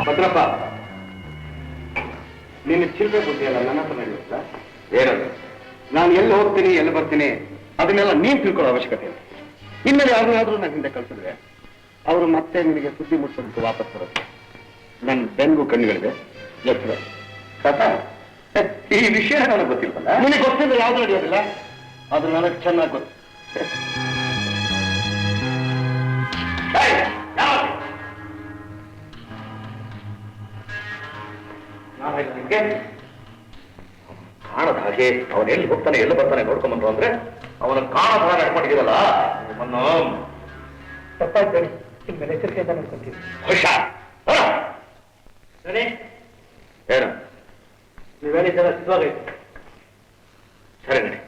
ಭದ್ರಪ್ಪ, ನಿನ್ನ ಚಿಲ್ಲರೆ ಬುದ್ಧಿಯಲ್ಲ ನನ್ನ ಹತ್ರ ನಡೆಯುತ್ತಾ? ಏನದು? ನಾನು ಎಲ್ಲಿ ಹೋಗ್ತೀನಿ ಎಲ್ಲಿ ಬರ್ತೀನಿ ಅದನ್ನೆಲ್ಲ ನೀನ್ ತಿಳ್ಕೊಳ್ಳೋ ಅವಶ್ಯಕತೆ ಇಲ್ಲ. ಇನ್ಮೇಲೆ ಯಾರನ್ನಾದ್ರೂ ನನ್ನ ಹಿಂದೆ ಕಳ್ಸಿದ್ರೆ ಅವರು ಮತ್ತೆ ನಿನಗೆ ಸುದ್ದಿ ಮುಟ್ಟಿಸೋದಕ್ಕೆ ವಾಪಸ್ ಬರುತ್ತೆ. ನನ್ನ ಬೆನ್ಗು ಕಣ್ಣುಗಳಿದೆ. ಈ ವಿಷಯ ನನಗೆ ಗೊತ್ತಿಲ್ವಲ್ಲ? ನಿನಗೆ ಗೊತ್ತಿಲ್ಲ, ಯಾವ್ದು ನಡೆಯೋದಿಲ್ಲ. ಅದು ನನಗೆ ಚೆನ್ನಾಗಿ ಗೊತ್ತು. ಕಾಣದ ಹಾಗೆ ಅವನು ಎಲ್ಲಿ ಹೋಗ್ತಾನೆ ಎಲ್ಲಿ ಬರ್ತಾನೆ ನೋಡ್ಕೊಂಬಂದ್ರು ಅಂದ್ರೆ ಅವನ ಕಾಣದ ಹಾಗೆ ನಡ್ಕೊಂಡಿದ್ದೀರಲ್ಲ, ನಿಮ್ಮನ್ನು ತಪ್ಪಾಯ್ತು. ಇನ್ಮೇಲೆ ಎಚ್ಚರಿಕೆಯಿಂದ ನೋಡ್ಕೊಂತೀವಿ. ಹುಷಾರ್. ಸರಿ, ಏನು ನೀವೇನಿದ್ದಲ್ಲ ಸಿದ್ಧವಾಗೈತೆ. ಸರಿ ನಡಿ.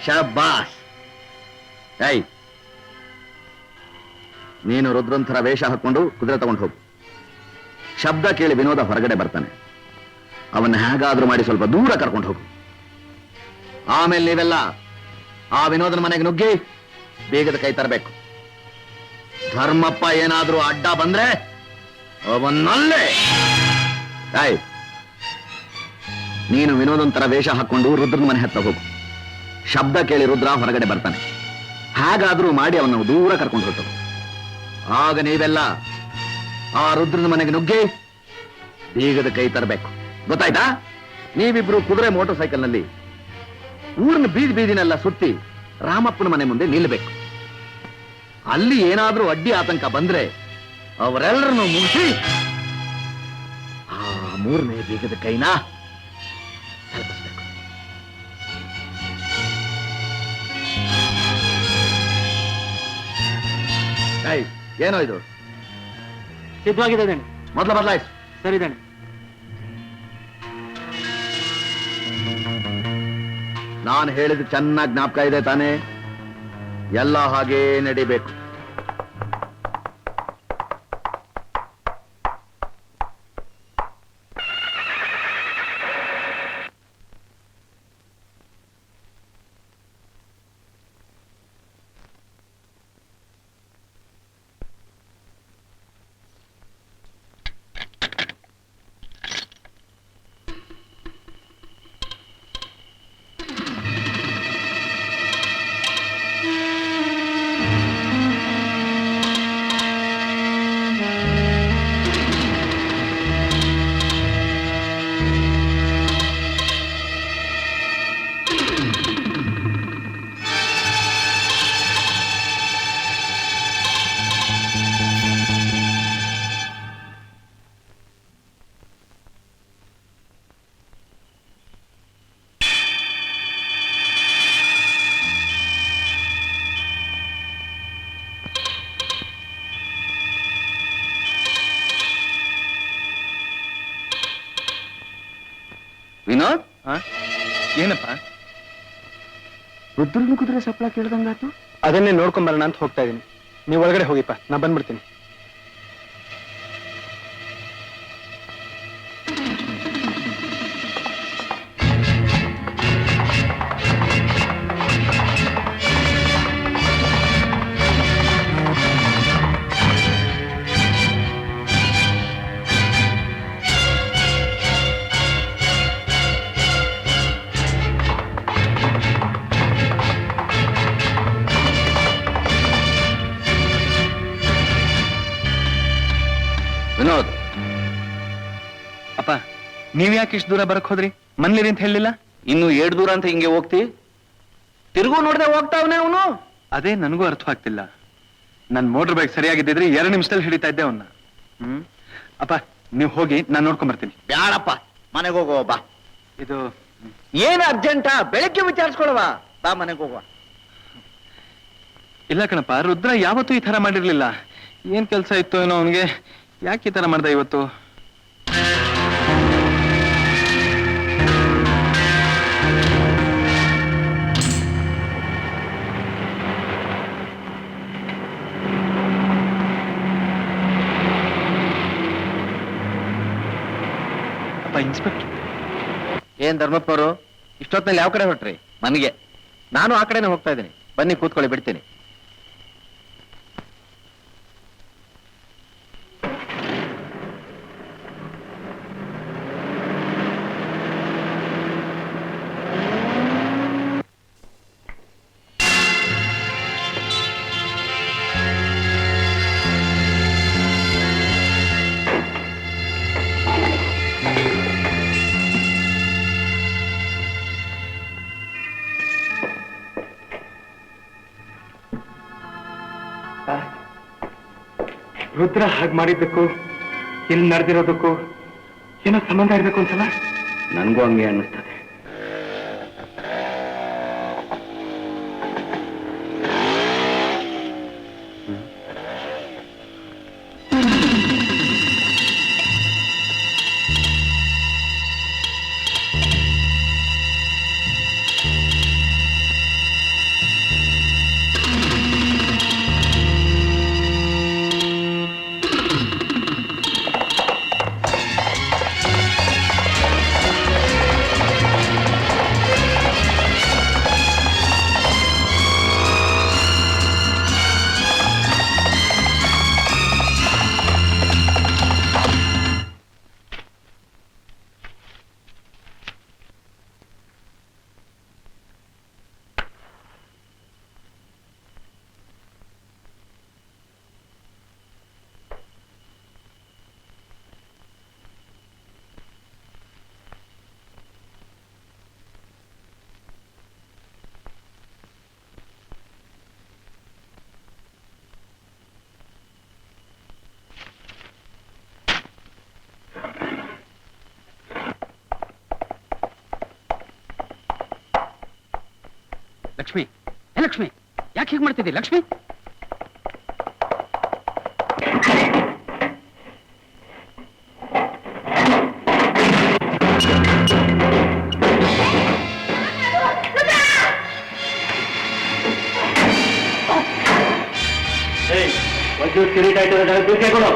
ಶಬ್ಬಾಸ್. ಏಯ್, ನೀನು ರುದ್ರಂಥರ ವೇಷ ಹಾಕೊಂಡು ಕುದುರೆ ತಗೊಂಡು ಹೋಗು. ಶಬ್ದ ಕೇಳಿ ವಿನೋದ ಹೊರಗಡೆ ಬರ್ತಾನೆ. ಅವನ್ನ ಹೇಗಾದ್ರೂ ಮಾಡಿ ಸ್ವಲ್ಪ ದೂರ ಕರ್ಕೊಂಡು ಹೋಗು. ಆಮೇಲೆ ನೀವೆಲ್ಲ ಆ ವಿನೋದನ ಮನೆಗೆ ನುಗ್ಗಿ ಬೇಗದ ಕೈ ತರಬೇಕು. ಧರ್ಮಪ್ಪ ಏನಾದ್ರೂ ಅಡ್ಡ ಬಂದ್ರೆ ಅವನ್ನಲ್ಲೇ. ಏಯ್, ನೀನು ವಿನೋದನ್ ತರ ವೇಷ ಹಾಕೊಂಡು ರುದ್ರನ ಮನೆ ಹತ್ತ ಹೋಗು. ಶಬ್ದ ಕೇಳಿ ರುದ್ರ ಹೊರಗಡೆ ಬರ್ತಾನೆ. ಹಾಗಾದ್ರೂ ಮಾಡಿ ಅವನ ದೂರ ಕರ್ಕೊಂಡು ಹೊರಟು. ಆಗ ನೀವೆಲ್ಲ ಆ ರುದ್ರನ ಮನೆಗೆ ನುಗ್ಗಿ ಬೀಗದ ಕೈ ತರಬೇಕು. ಗೊತ್ತಾಯ್ತಾ? ನೀವಿಬ್ರು ಕುದುರೆ ಮೋಟರ್ ಸೈಕಲ್ನಲ್ಲಿ ಊರಿನ ಬೀದಿ ಬೀದಿನೆಲ್ಲ ಸುತ್ತಿ ರಾಮಪ್ಪನ ಮನೆ ಮುಂದೆ ನಿಲ್ಲಬೇಕು. ಅಲ್ಲಿ ಏನಾದ್ರೂ ಅಡ್ಡಿ ಆತಂಕ ಬಂದ್ರೆ ಅವರೆಲ್ಲರನ್ನು ಮುಗಿಸಿ ಆ ಮೂರನೇ ಬೀಗದ ಕೈನ ತಲುಪಿಸ್ಬೇಕು. ಏನೋ ಇದು? ಸಿದ್ಧವಾಗಿದೆ ದಣಿ. ಮೊದಲು ಬದಲಾಯಿಸು. ಸರಿ ದಣಿ. ನಾನು ಹೇಳಿದ ಚೆನ್ನಾಗಿ ಜ್ಞಾಪಕ ಇದೆ ತಾನೇ? ಎಲ್ಲ ಹಾಗೇ ನಡಿಬೇಕು. ವಿನೋದ್, ಏನಪ್ಪ? ರುದ್ರನ ಕುದುರೆ ಸಪ್ಪಳ ಕೇಳ್ದಂಗಾತು. ಅದನ್ನೇ ನೋಡ್ಕೊಂಬರೋಣ ಅಂತ ಹೋಗ್ತಾ ಇದೀನಿ. ನೀವು ಒಳಗಡೆ ಹೋಗಿಪ್ಪ, ನಾ ಬಂದ್ಬಿಡ್ತೀನಿ. ವಿನೋದ್, ಅಪ್ಪ, ನೀವ್ ಯಾಕೆ ಇಷ್ಟು ದೂರ ಬರಕ್ ಹೋದ್ರಿ? ಮನ್ಲಿರಿ ಅಂತ ಹೇಳಿಲ್ಲ? ಇನ್ನು 7 ದೂರ ಅಂತ ಹಿಂಗೆ ಹೋಗ್ತಿ? ತಿರುಗು ನೋಡದೆ ಹೋಗ್ತಾವನೆ ಅವನು. ಅದೇ ನನಗೂ ಅರ್ಥವಾಗ್ತಿಲ್ಲ. ನನ್ ಮೋಟರ್ ಬೈಕ್ ಸರಿಯಾಗಿದ್ದಿದ್ರೆ 2 ನಿಮಿಷದಲ್ಲಿ ಹಿಡಿತಾ ಇದ್ದೆ ಅವನ್ನ. ಅಪ್ಪ, ನೀವು ಹೋಗಿ ನಾನು ನೋಡ್ಕೊಂಡ್ ಬರ್ತೀನಿ. ಬ್ಯಾಡಪ್ಪ, ಮನೆಗೆ ಹೋಗುವ ಬಾ. ಇದು ಏನು ಅರ್ಜೆಂಟಾ? ಬೆಳಗ್ಗೆ ವಿಚಾರಿಸ್ಕೊಳವ ಬಾ, ಮನೆಗೆ ಹೋಗುವ. ಇಲ್ಲ ಕಣಪ್ಪ, ರುದ್ರ ಯಾವತ್ತೂ ಈ ತರ ಮಾಡಿರ್ಲಿಲ್ಲ. ಏನ್ ಕೆಲಸ ಇತ್ತು ಏನೋ ಅವನಿಗೆ, ಯಾಕೆ ಈ ತರ ಮಾಡ್ದ ಇವತ್ತು? ಅಪ್ಪ ಇನ್ಸ್ಪೆಕ್ಟರ್. ಏನ್ ಧರ್ಮಪ್ಪವರು ಇಷ್ಟೊತ್ತಿನಲ್ಲಿ ಯಾವ ಕಡೆ ಹೊರಟ್ರಿ? ಮನೆಗೆ. ನಾನು ಆ ಕಡೆನೆ ಹೋಗ್ತಾ ಇದ್ದೀನಿ, ಬನ್ನಿ ಕೂತ್ಕೊಳ್ಳಿ, ಬಿಡ್ತೀನಿ. ರುದ್ರ ಹಾಗೆ ಮಾಡಿದ್ದಕ್ಕೂ ಇಲ್ಲಿ ನಡೆದಿರೋದಕ್ಕೂ ಏನೋ ಸಂಬಂಧ ಇರಬೇಕು ಅನ್ಸಲ್ಲ? ನನಗೂ ಹಂಗೆ ಅನ್ನಿಸ್ತದೆ. ಲಕ್ಷ್ಮಿ, ಲಕ್ಷ್ಮಿ, ಯಾಕೆ ಹೀಗೆ ಮಾಡ್ತಿದ್ದಿ ಲಕ್ಷ್ಮಿ? ಒಂಚೂರು ಕಿರೀಟ ಆಯ್ತು, ದೂರ ಕೊಡು.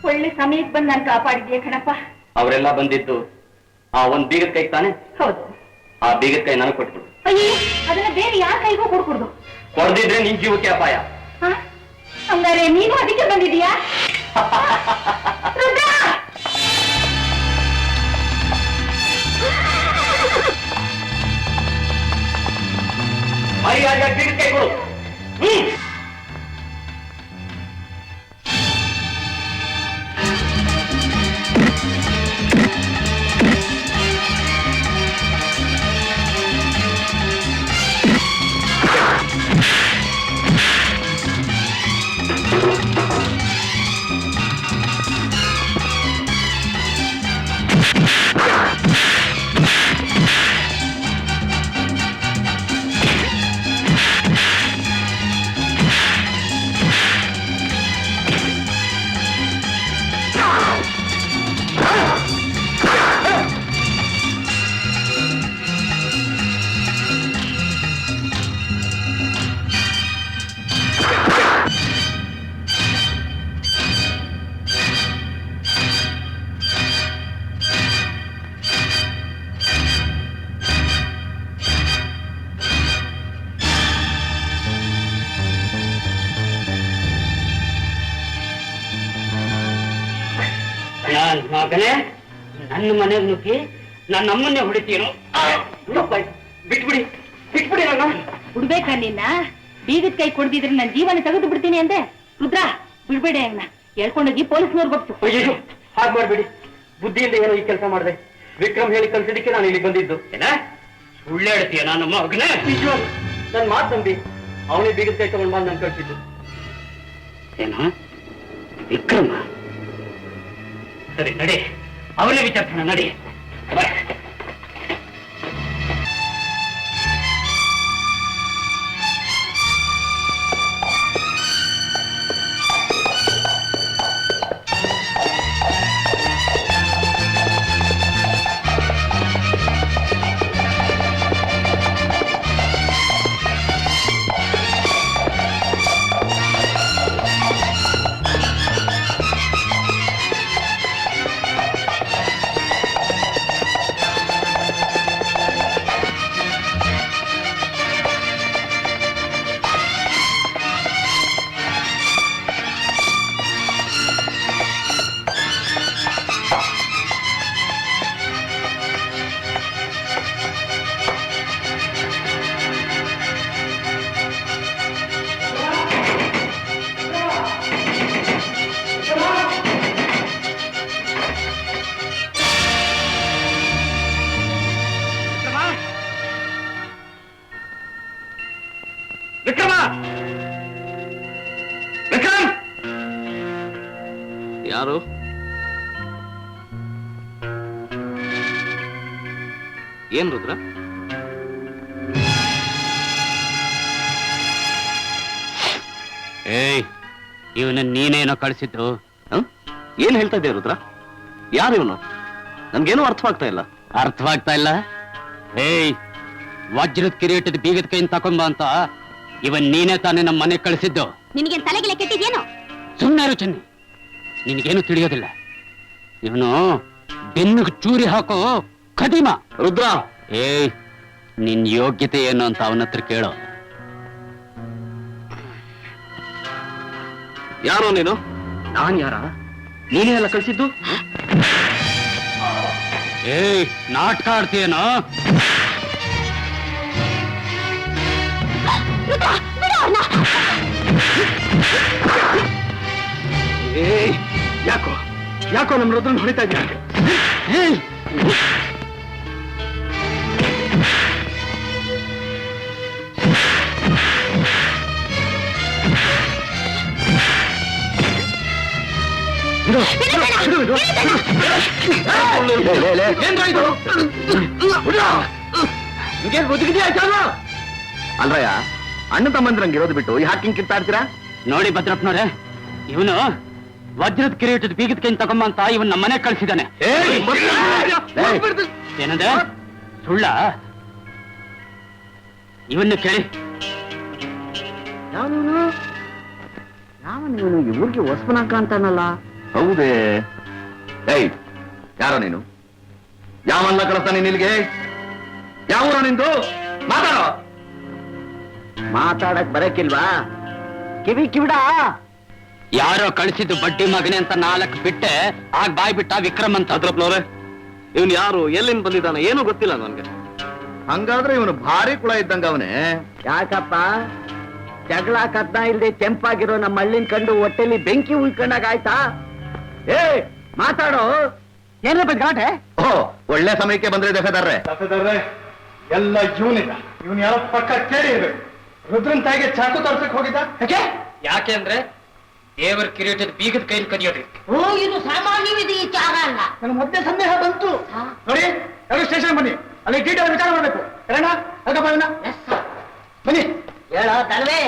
ಒಳ್ಳೆ ಸಮಯಕ್ಕೆ ಬಂದು ನಾನು ಕಾಪಾಡಿದ್ಯಾ ಕಣಪ್ಪ. ಅವರೆಲ್ಲ ಬಂದಿದ್ದು ಆ ಒಂದ್ ಬೀಗದ ಕೈ ತಾನೆ? ಹೌದು. ಆ ಬೀಗದ ಕೈ ನನಗೆ ಕೊಟ್ಬಿಡು. ಅಯ್ಯೋ, ಅದನ್ನ ಬೇರೆ ಯಾರ ಕೈಗೂ ಕೊಡ್ಕೊಡ್ದು. ಕೊಡ್ದಿದ್ರೆ ನಿನ್ ಜೀವಕ್ಕೆ ಅಪಾಯ. ಹಂಗಾರೆ ನೀನು ಅದಕ್ಕೆ ಬಂದಿದೀಯಾ? ಬೀಗದ ಕೈ ಕೊಡು. ಮಗನೇ, ನನ್ನ ಮನೆಗೆ ನುಗ್ಗಿ ನನ್ನ ಅಮ್ಮನ್ನೇ ಹೊಡಿತೀನೋ? ಬಿಟ್ಬಿಡಿ, ಬಿಡ್ಬೇಕಾ ನಿನ್ನ ಬೀಗದ ಕೈ ಕೊಡ್ದಿದ್ರೆ ನನ್ನ ಜೀವನ ತೆಗೆದು ಬಿಡ್ತೀನಿ ಅಂದೆ. ರುದ್ರ ಬಿಡ್ಬೇಡಿ ಅವನ್ನ, ಹೇಳ್ಕೊಂಡೋಗಿ ಪೊಲೀಸ್ನವ್ರು ಗೊತ್ತು. ಅಯ್ಯೋ ಹಾಗೆ ಮಾಡ್ಬೇಡಿ, ಬುದ್ಧಿಯಿಂದ ಏನೋ ಈ ಕೆಲಸ ಮಾಡಿದೆ. ವಿಕ್ರಮ್ ಹೇಳಿ ಕಲ್ಸಿದ್ದಕ್ಕೆ ನಾನು ಇಲ್ಲಿ ಬಂದಿದ್ದು. ಏನ ಸುಳ್ಳು ಹೇಳ್ತೀಯ ನಾನು ಮಗನೇ? ನಿಜವಾಗ್ಲೂ ನನ್ನ ಮಾತು ನಂಬಿ ಅವನೇ ಬೀಗದ ಕೈ ತಗೊಂಡು ಬಂದು ನಾನು ಕಳ್ಸಿದ್ದು. ಏನ ವಿಕ್ರಮ? ಸರಿ ನಡಿ, ಅವನೇ ವಿಚಾರಿಸೋಣ ನಡಿ. ಯಾರು? ಏನ್ ರುದ್ರ? ಏಯ್, ಇವನ ನೀನೇನೋ ಕಳಿಸಿದ್ದು? ಏನ್ ಹೇಳ್ತಾ ಇದ್ದೆ ರುದ್ರ? ಯಾರು ಇವನು? ನನ್ಗೇನು ಅರ್ಥವಾಗ್ತಾ ಇಲ್ಲ. ಅರ್ಥವಾಗ್ತಾ ಇಲ್ಲ? ಏಯ್, ವಜ್ರದ ಕಿರೀಟದ ಬೀಗದ ಕೈಯಿಂದ ತಕೊಂಬ ಅಂತ ಇವನ್ ನೀನೇ ತಾನೇ ನಮ್ಮ ಮನೆ ಕಳಿಸಿದ್ದು. ನಿನಗೇನ್ ತಲೆಗಿಲೆ ಕೆಟ್ಟಿದ್ಯೇನೋ? ಸುಮ್ಮನೆ ಚೆನ್ನಿ, ನಿನಗೇನು ತಿಳಿಯೋದಿಲ್ಲ. ಇವನು ಬೆನ್ನಿಗೆ ಚೂರಿ ಹಾಕೋ ಖದೀಮ. ರುದ್ರ, ಏಯ್, ನಿನ್ ಯೋಗ್ಯತೆ ಏನು ಅಂತ ಅವನ ಹತ್ರ ಕೇಳೋ. ಯಾರೋ ನೀನು? ನಾನ್ ಯಾರ? ನೀನೇ ಎಲ್ಲ ಕಳಿಸಿದ್ದು? ಏಯ್, ನಾಟಕ ಆಡ್ತೀಯೇನೋ? ಯಾಕೋ ನಮ್ಮ ರುದ್ರನ್ ಹೊಡಿತಾ ಇದ್ದೀರಾ? ಅಲ್ರಯ್ಯ, ಅಣ್ಣ ತಮ್ಮಂದ್ರಂಗೆ ಇರೋದು ಬಿಟ್ಟು ಯಾಕೆ ಹಿಂಗ್ ಕಿತ್ತಾಡ್ತೀರಾ? ನೋಡಿ ಭದ್ರಪ್ಪನವ್ರೆ, ಇವನು ವಜ್ರದ ಕಿರೀಟದ ಬೀಗದ ಕೈಯಿಂದ ತಗೊಂಬ ಅಂತ ಇವನ್ ನಮ್ಮ ಮನೆ ಕಳಿಸಿದ್ದಾನೆ. ಏನಂದ್ರೆ ಸುಳ್ಳ? ಇವನ್ನ ಕೇಳಿ. ಇವ್ರಿಗೆ ಹೊಸಪನಾಕ ಅಂತಾನಲ್ಲ? ಹೌದೇ? ಏಯ್, ಯಾರೋ ನೀನು? ಯಾವನ್ನ ಕಳಿಸ್ತಾನೆ ನಿನ್ಗೆ? ಯಾವ ನಿಂದು? ಮಾತಾಡೋ. ಮಾತಾಡಕ್ ಬರಕಿಲ್ವಾ? ಕಿವಿಡ. ಯಾರೋ ಕಳಿಸಿದ್ದು ಬಡ್ಡಿ ಮಗನೆ ಅಂತ 4 ಬಿಟ್ಟೆ, ಆಗ ಬಾಯ್ ಬಿಟ್ಟ ವಿಕ್ರಮ್ ಅಂತ. ಭದ್ರಪ್ಪನವ್ರೆ, ಇವನ್ ಯಾರು, ಎಲ್ಲಿಂದ ಬಂದಿದ್ದಾನೆ ಏನೂ ಗೊತ್ತಿಲ್ಲ ನನ್ಗೆ. ಹಂಗಾದ್ರೆ ಇವನು ಭಾರಿ ಕುಳ ಇದ್ದಂಗ ಅವನೇ. ಯಾಕಪ್ಪ ಜಗಳ ಕದ್ದ ಇಲ್ದೆ ಕೆಂಪಾಗಿರೋ ನಮ್ಮ ಹಳ್ಳಿನ ಕಂಡು ಹೊಟ್ಟೆಲಿ ಬೆಂಕಿ ಉಳ್ಕೊಂಡಾಗ ಆಯ್ತಾ? ಏ ಮಾತಾಡೋ. ಏನ್ರ ಗಲಾಟೆ? ಓ, ಒಳ್ಳೆ ಸಮಯಕ್ಕೆ ಬಂದ್ರೆ ದಫೆದಾರ್ರೆ. ಎಲ್ಲ ಇವನಿಲ್ಲ. ಇವನ್ ಯಾರೋ ಪಕ್ಕ ಕೇಳಿ ಇರ್ಬೇಕು. ರುದ್ರನ್ ತಾಯಿಗೆ ಚಾಕು ತೋರ್ಸಕ್ ಹೋಗಿದ್ದ. ಯಾಕೆ ಅಂದ್ರೆ ದೇವರ ಕಿರೀಟದ ಬೀಗದ ಕೈಲಿ ಕದಿಯೋದಕ್ಕೆ. ಇದು ಸಾಮಾನ್ಯ ವಿಚಾರ ಅಲ್ಲ. ನನ್ನ ಮೊದಲೇ ಸಂದೇಹ ಬಂತು. ನೋಡಿ, ಎಲ್ಲರೂ ಸ್ಟೇಷನ್ ಬನ್ನಿ, ಅಲ್ಲಿ ಡೀಟೇಲ್ ವಿಚಾರ ಮಾಡ್ಬೇಕು. ಹೇಳೋಣ, ಹೋಗಪ್ಪ ಇವನ್ನ. ಬನ್ನಿ. ಹೇಳೋ ತಲ್ವೇ,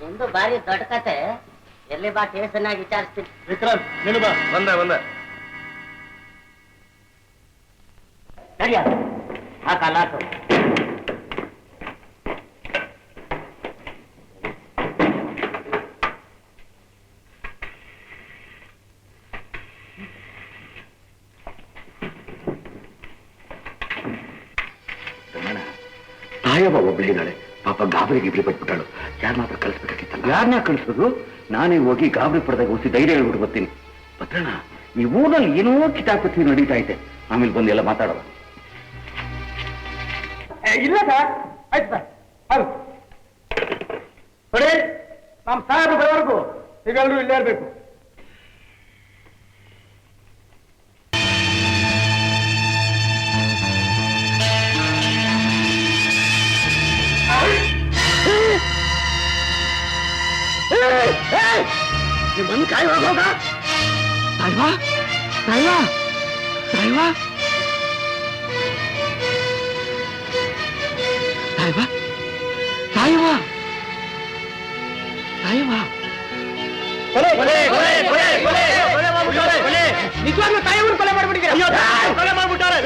ನಿಂದು ಬಾರಿ ದೊಡ್ಡ ಕತೆ. ಎಲ್ಲಿ ಬಾ, ಸ್ಟೇಷನ್ ಆಗಿ ವಿಚಾರಿಸ್ತೀನಿ. ವಿಕ್ರಮ್, ನೀನು ಬಾ. ಬಂದೆ. ಸರಿಯಾ ಆ ಕಲಾಟು ತಾಯವ್ವ ಒಬ್ಬಳಿದ್ದಾಳೆ, ಪಾಪ ಗಾಬರಿಗೆ ಇಬ್ರಿ ಪಟ್ಬಿಟ್ಟಾಳು. ಯಾರು ಮಾತ್ರ ಕಳಿಸ್ಬೇಕಾಗಿತ್ತಲ್ಲ. ಯಾರನ್ನ ಕಳಿಸೋದು? ನಾನೇ ಹೋಗಿ ಗಾಬರಿ ಪಡೆದಾಗ ಹೊಸಿ ಧೈರ್ಯ ಹೇಳ್ಬಿಟ್ಟು ಬರ್ತೀನಿ. ಭದ್ರಣ್ಣ, ಈ ಊರಲ್ಲಿ ಏನೋ ಕಿತಾಪತಿ ನಡೀತಾ ಇದೆ, ಆಮೇಲೆ ಬಂದು ಎಲ್ಲ ಮಾತಾಡೋಣ. ಇಲ್ಲ ಸರ್. ಆಯ್ತು ಸರ್. ಹೌದು ನೋಡಿ, ನಮ್ಮ ಸಾಹೇಬ್ ಬರೋವರೆಗೂ ನೀವೆಲ್ಲರೂ ಇಲ್ಲೇ ಇರಬೇಕು. ನಿಮ್ಮನ್ನು ಕಾಯುವಾಗ ಹೋಗ. ಸಾಯ್ವಾ ಸಾಯ್ವಾ ಸಾಯ್ವಾ ಸಾಯ್ವಾ ಸಾಯ್ವಾ ಸಾಯ್ವಾ. ನಿಜವಾಗ್ಲೂ ತಾಯಿಯವ್ರು ಕೊಲೆ ಮಾಡ್ಬಿಟ್ಟಿದ್ದೀರಾ? ಕೊಲೆ ಮಾಡ್ಬಿಟ್ಟಾರೆ.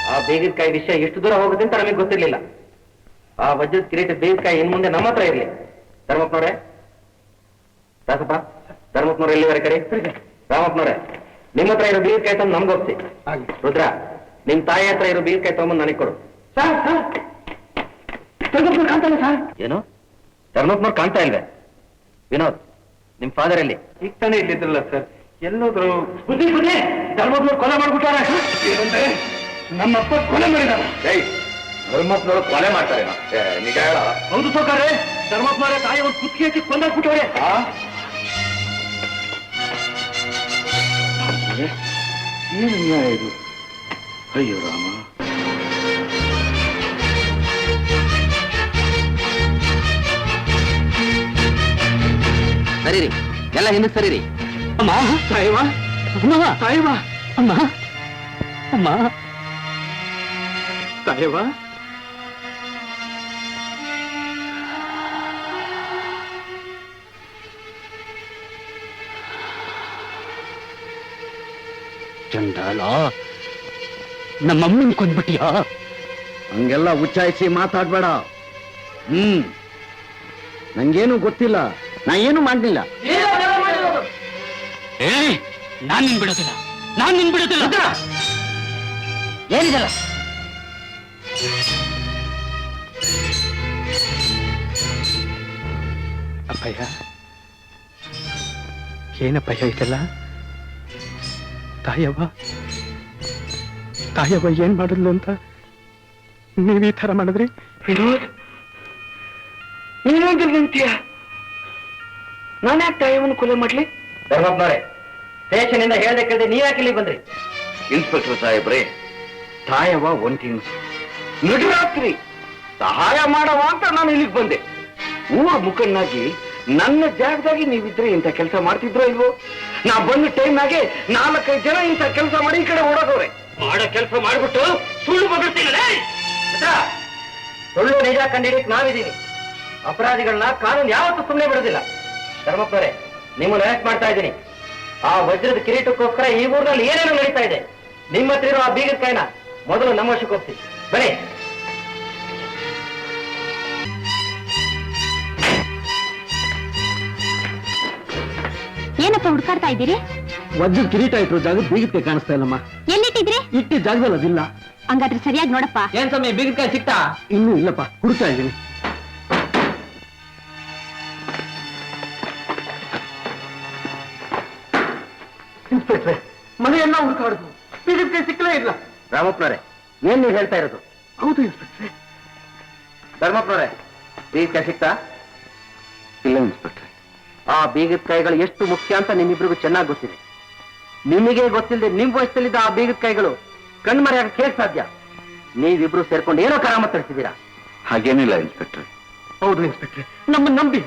ಆ ಬೇಗಿನಕಾಯಿ ವಿಷಯ ಎಷ್ಟು ದೂರ ಹೋಗುತ್ತೆ ಅಂತ ನಮಗೆ ಗೊತ್ತಿರ್ಲಿಲ್ಲ. ಆ ವಜ್ರದ ಕಿರೀಟ ಬೇಗಿನಕಾಯಿ ಇನ್ ಮುಂದೆ ನಮ್ಮ ಹತ್ರ ಇರ್ಲಿ. ಧರ್ಮಪ್ಪನವ್ರೆ, ದಾಸಪ್ಪ, ಧರ್ಮಪ್ಪನವ್ರೆ ಎಲ್ಲಿವರೆ ಕರಿ. ರಾಮಪ್ಪನವ್ರೆ, ನಿಮ್ಮ ಹತ್ರ ಇರೋ ಬೀಗಕಾಯಿ ತಂದು ನಮ್ಗೆ ಒಪ್ಸಿ. ರುದ್ರ, ನಿಮ್ ತಾಯಿ ಹತ್ರ ಇರೋ ಬೀಗಕಾಯಿ ತಗೊಂಬಂದು ನನಗೆ ಕೊಡು. ಏನು ಧರ್ಮಪ್ಪನವ್ರು ಕಾಣ್ತಾ ಇಲ್ವೇ? ವಿನೋದ್, ನಿಮ್ ಫಾದರ್ ಎಲ್ಲಿ? ಈಗ ತಾನೇ ಇಲ್ಲಿದ್ರಲ್ಲ ಸರ್, ಎಲ್ಲೋದ್ರು? ಬುದ್ಧಿ ಬುದ್ಧಿ, ಧರ್ಮಪ್ಪನವ್ರು ಕೊಲೆ ಮಾಡ್ಬಿಟ್ಟಾರೆ. ಏನಂದ್ರೆ ನಮ್ಮಪ್ಪ ಕೊಲೆ ಮಾಡಿದಾರ. ಧರ್ಮಪ್ಪನವರು ಕೊಲೆ ಮಾಡ್ತಾರೆ. ನಿಜ ಹೇಳ? ಹೌದು ಸೋಕಾರೆ, ಧರ್ಮಪ್ಪನವರೇ ತಾಯಿ ಒಂದು ಕುತ್ತಿಗೆ ಹಾಕಿ ಕೊಂದಾಕ್ಬಿಟ್ಟವ್ರೆ. ಏನು ನ್ಯಾಯ ಇದು? ಅಯ್ಯೋ ರಾಮ. ಸರಿರಿ, ಎಲ್ಲ ಹಿಂದಕ್ಕೆ ಸರಿರಿ. ಅಮ್ಮ ಸಾಯವ, ಅಮ್ಮ ಸಾಯವ, ಅಮ್ಮ ಅಮ್ಮ ಸಾಯವ. ಚಂಡಾಲ, ನಮ್ಮಮ್ಮನ್ ಕೊಂದ್ಬಿಟ್ಟಿಯಾ? ಹಂಗೆಲ್ಲ ಉಚ್ಚಾಯಿಸಿ ಮಾತಾಡ್ಬೇಡ. ನಂಗೇನು ಗೊತ್ತಿಲ್ಲ, ನಾ ಏನು ಮಾಡ್ಲಿಲ್ಲ. ನಾನ್ ನಿನ್ ಬಿಡೋದಿಲ್ಲ, ನಾನ್ ನಿನ್ ಬಿಡೋದಿಲ್ಲ. ಏನಿದಲ್ಲ? ಅಪ್ಪಯ್ಯ, ಏನಪ್ಪಯ್ಯ ಇದೆಲ್ಲ? ತಾಯವ್ವ ತಾಯವ್ವ ಏನ್ ಮಾಡಿದ್ಲು ಅಂತ ನೀವ್ ಈ ತರ ಮಾಡಿದ್ರಿ? ವಿನೋದ್, ನೀನೊಂದು ನಿಂತೀಯ? ನಾನು ಯಾಕೆ ತಾಯವ್ವನ ಕೊಲೆ ಮಾಡ್ಲಿ? ಧರ್ಮಪ್ಪನವ್ರೆ, ಸ್ಟೇಷನ್ ಇಂದ ಹೇಳ್ದೆ ಕೇಳ್ದೆ ನೀವ್ಯಾಕೆ ಇಲ್ಲಿ ಬಂದ್ರಿ? ಇನ್ಸ್ಪೆಕ್ಟರ್ ಸಾಹೇಬ್ರೆ, ತಾಯವ್ವ ಒಂಟಿ ನಡುರಾತ್ರಿ ಸಹಾಯ ಮಾಡವ ಅಂತ ನಾನು ಇಲ್ಲಿಗೆ ಬಂದೆ. ಊರ ಮುಖಂಡನಾಗಿ ನನ್ನ ಜಾಗದಾಗಿ ನೀವಿದ್ರೆ ಇಂಥ ಕೆಲಸ ಮಾಡ್ತಿದ್ರೋ ಇಲ್ವೋ? ನಾ ಬಂದ ಟೈಮ್ನಾಗೆ 4-5 ಜನ ಇಂಥ ಕೆಲಸ ಮಾಡಿ ಈ ಕಡೆ ಓಡೋದವ್ರೆ. ಮಾಡೋ ಕೆಲಸ ಮಾಡ್ಬಿಟ್ಟು ಸುಳ್ಳು ಬಗ್ತಿಲ್ಲ. ಸುಳ್ಳು ನಿಜ ಕಂಡಿಡಿಕ್ ನಾವಿದ್ದೀವಿ. ಅಪರಾಧಿಗಳನ್ನ ಕಾನೂನು ಯಾವತ್ತೂ ಸುಮ್ಮನೆ ಬಿಡೋದಿಲ್ಲ. ಧರ್ಮಪ್ಪನವರೇ, ನಿಮ್ಮನ್ನು ಅರೆಸ್ಟ್ ಮಾಡ್ತಾ ಇದ್ದೀನಿ. ಆ ವಜ್ರದ ಕಿರೀಟಕ್ಕೋಸ್ಕರ ಈ ಊರಿನಲ್ಲಿ ಏನೇನೋ ನಡೀತಾ ಇದೆ. ನಿಮ್ಮ ಹತ್ರ ಇರೋ ಆ ಬೀಗದ ಕಾಯಿನ ಮೊದಲು ನಮ್ಮ ವಶಕ್ಕೆ ಒಪ್ಪಿಸಿ. ಬನ್ನಿ. ಏನಪ್ಪ ಹುಡ್ಕಾಡ್ತಾ ಇದ್ದೀರಿ? ವಜ್ರದ ಕಿರೀಟ ಇಟ್ಟರು ಜಾಗದ ಬೀಗಕ್ಕೆ ಕಾಣಿಸ್ತಾ ಇಲ್ಲಮ್ಮ. ಎಲ್ಲಿಟ್ಟಿದ್ರಿ? ಇಟ್ಟಿದ್ದ ಜಾಗದಲ್ಲಿ ಅದಿಲ್ಲ. ಹಂಗಾದ್ರೆ ಸರಿಯಾಗಿ ನೋಡಪ್ಪ. ಏನ್ ಸಮಯ ಬೀಗದ ಸಿಕ್ತಾ? ಇನ್ನೂ ಇಲ್ಲಪ್ಪ, ಹುಡುಕ್ತಾ ಇದ್ದೀನಿ. ಇನ್ಸ್ಪೆಕ್ಟ್ರೆ, ಮನೆಯೆಲ್ಲ ಹುಡುಕಾಡುದು, ಬೀಗದ ಸಿಕ್ಕಲೇ ಇಲ್ಲ. ರಾಮಪ್ಪನವರೇ, ಏನ್ ನೀವು ಹೇಳ್ತಾ ಇರೋದು? ಹೌದು ಇನ್ಸ್ಪೆಕ್ಟ್ರೆ. ಧರ್ಮಪ್ಪನವರೇ, ಬೀಗದ ಸಿಕ್ತಾ? ಇಲ್ಲ ಇನ್ಸ್ಪೆಕ್ಟ್ರೆ. ಆ ಬೀಗದ ಕೈಗಳು ಎಷ್ಟು ಮುಖ್ಯ ಅಂತ ನಿಮ್ಮಿಬ್ರಿಗೂ ಚೆನ್ನಾಗಿ ಗೊತ್ತಿದೆ. ನಿಮಗೆ ಗೊತ್ತಿಲ್ಲದೆ ನಿಮ್ ವಯಸ್ಸಲ್ಲಿದ್ದ ಆ ಬೀಗದ ಕೈಗಳು ಕಣ್ಮರೆಯಾಗಕ್ಕೆ ಹೇಗೆ ಸಾಧ್ಯ? ನೀವಿಬ್ರು ಸೇರ್ಕೊಂಡು ಏನೋ ಕರಾಮತ್ ತರಿಸಿದ್ದೀರಾ. ಹಾಗೇನಿಲ್ಲ ಇನ್ಸ್ಪೆಕ್ಟ್ರೆ. ಹೌದು ಇನ್ಸ್ಪೆಕ್ಟ್ರೆ, ನಮ್ಮನ್ನು ನಂಬಿ.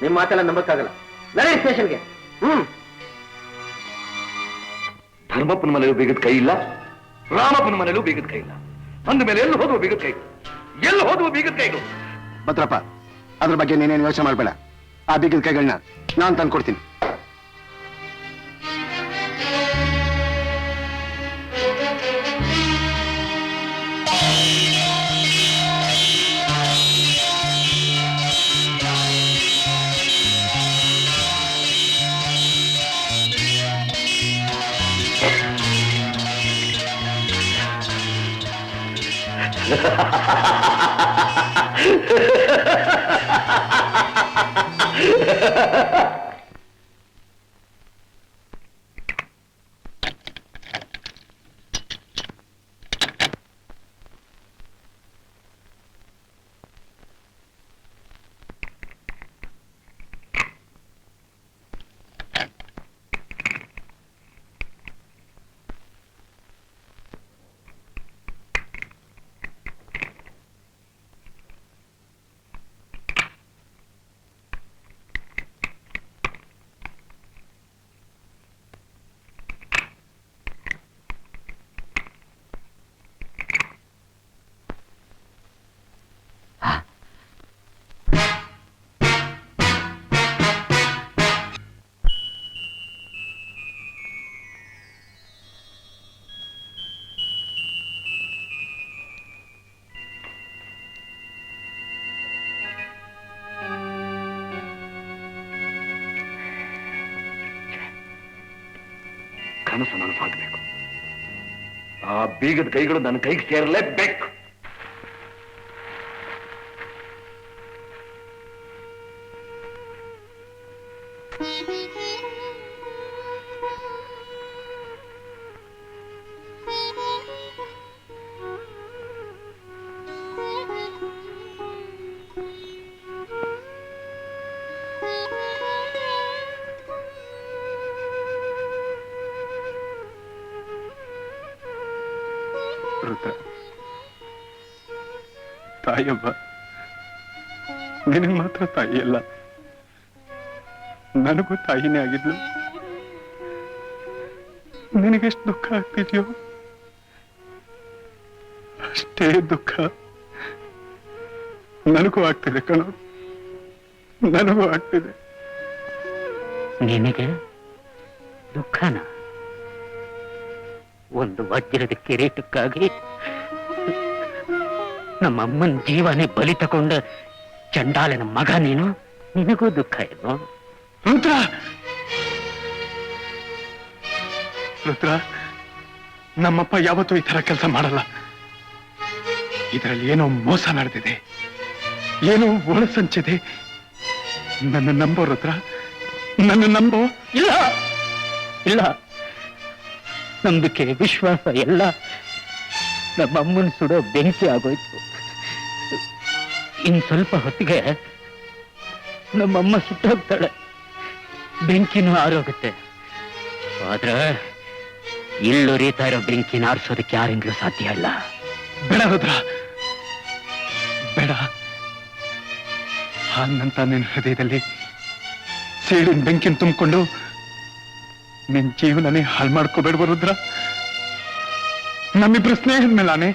ನಿಮ್ ಮಾತೆಲ್ಲ ನಂಬಕ್ಕಾಗಲ್ಲ. ನಡೆ ಸ್ಟೇಷನ್ಗೆ. ಧರ್ಮಪ್ಪನ ಮನೆಯಲ್ಲೂ ಬೀಗದ ಕೈ ಇಲ್ಲ, ರಾಮಪ್ಪನ ಮನೆಯಲ್ಲೂ ಬೀಗದ ಕೈ ಇಲ್ಲ. ಅಂದ ಮೇಲೆ ಎಲ್ಲಿ ಹೋದ್ವು ಬೀಗದ ಕೈ? ಎಲ್ಲಿ ಹೋದ್ವು ಬೀಗದ ಕೈಗಳು? ಭದ್ರಪ್ಪ, ಅದ್ರ ಬಗ್ಗೆ ನೀನೇನು ಯೋಚನೆ ಮಾಡಬೇಡ. ಆ ಬೀಗದ ಕೈಗಳನ್ನ ನಾನು ತಂದ್ಕೊಡ್ತೀನಿ. ಕನಸು ನನಸಾಗಬೇಕು. ಆ ಬೀಗದ ಕೈಗಳು ನನ್ನ ಕೈಗೆ ಸೇರಲೇಬೇಕು. ರುದ್ರ, ತಾಯವ್ವ ನಿನಗೆ ಮಾತ್ರ ತಾಯಿ ಅಲ್ಲ, ನನಗೂ ತಾಯಿನೇ ಆಗಿದ್ಲು. ನಿನಗೆಷ್ಟು ದುಃಖ ಆಗ್ತಿದ್ಯೋ ಅಷ್ಟೇ ದುಃಖ ನನಗೂ ಆಗ್ತಿದೆ ಕಣೋ, ನನಗೂ ಆಗ್ತಿದೆ. ನಿನಗೆ ದುಃಖನ? ಒಂದು ವಜ್ರದ ಕಿರೀಟಕ್ಕಾಗಿ ನಮ್ಮಮ್ಮನ ಜೀವನೇ ಬಲಿ ತಗೊಂಡ ಚಂಡಾಲನ ಮಗ ನೀನು, ನಿನಗೂ ದುಃಖ ಇದು? ರುದ್ರ, ರುದ್ರ, ನಮ್ಮಪ್ಪ ಯಾವತ್ತೂ ಈ ತರ ಕೆಲಸ ಮಾಡಲ್ಲ. ಇದರಲ್ಲಿ ಏನೋ ಮೋಸ ನಡೆದಿದೆ, ಏನೋ ಒಳಸಂಚಿದೆ. ನನ್ನ ನಂಬೋ ರುದ್ರ, ನನ್ನ ನಂಬೋ. ಇಲ್ಲ ಇಲ್ಲ, ನಂಬಿಕೆ ವಿಶ್ವಾಸ ಎಲ್ಲ ನಮ್ಮಮ್ಮನ ಸುಡೋ ಬೆಂಕಿ ಆಗೋಯ್ತು. ಇನ್ ಸ್ವಲ್ಪ ಹೊತ್ತಿಗೆ ನಮ್ಮಮ್ಮ ಸುಟ್ಟೋಗ್ತಾಳೆ, ಬೆಂಕಿನೂ ಆರೋಗುತ್ತೆ. ಆದ್ರೆ ಇಲ್ಲುರಿತಾ ಇರೋ ಬೆಂಕಿನ ಆರಿಸೋದಕ್ಕೆ ಯಾರಿಂದಲೂ ಸಾಧ್ಯ ಇಲ್ಲ. ಬೇಡ ರುದ್ರ, ಬೇಡ. ಹಾಗಂತ ನಿನ್ನ ಹೃದಯದಲ್ಲಿ ಸೇಡಿನ ಬೆಂಕಿನ ತುಂಬಿಕೊಂಡು ನಿನ್ ಜೀವನನೇ ಹಾಳು ಮಾಡ್ಕೋಬೇಡ್ವ ರುದ್ರ. ನಮ್ಮಿಬ್ರು ಸ್ನೇಹದ ಮೇಲಾನೆ.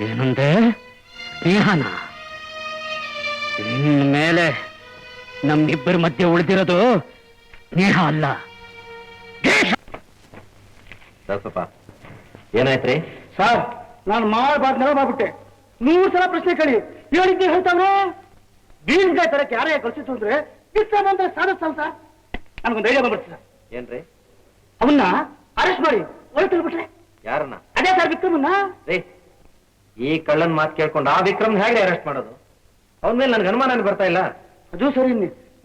ಏನಂದೆ? ಸ್ನೇಹನ? ಇನ್ಮೇಲೆ ನಮ್ಮಿಬ್ಬರ ಮಧ್ಯೆ ಉಳಿದಿರೋದು ಸ್ನೇಹ ಅಲ್ಲ, ದೇಶ. ಸ್ವಲ್ಪ ಏನಾಯ್ತ್ರಿ? ಸರ್, ನಾನು ಮಾಡಬಾರ್ದು ಮಾಡ್ಬಿಟ್ಟೆ. 100 ಸಲ ಪ್ರಶ್ನೆ ಕೇಳಿ ಹೇಳಿದ್ದೆ ಹೇಳ್ತಾವ್ರೆ. ಬೀಳ್ಗಾಯಿ ತರಕ್ಕೆ ಯಾರೇ ಕಳ್ಸಿತ್ತು ಅಂದ್ರೆ ವಿಕ್ರಮ್ ಅಂದ್ರೆ ಸಾಧಿಸ್ತಾವ ಸರ್. ನನಗೊಂದು ಐಡಿಯಾ ಬಂದ್ಬಿಡ್ತು ಸರ್. ಏನ್ರಿ? ಅವನ್ನ ಅರೆಸ್ಟ್ ಮಾಡಿ ಒಳಗೆ ತಳ್ಬಿಟ್ರೆ. ಯಾರನ್ನ? ಅದೇ ಸರ್, ವಿಕ್ರಮನ್ನ. ಈ ಕಳ್ಳನ್ ಮಾತು ಕೇಳ್ಕೊಂಡು ಆ ವಿಕ್ರಮ್ ಹೇಗೆ ಅರೆಸ್ಟ್ ಮಾಡೋದು? ಅವನ ಮೇಲೆ ನನ್ಗೆ ಅನುಮಾನ ಬರ್ತಾ ಇಲ್ಲ. ಅದು ಸರಿ,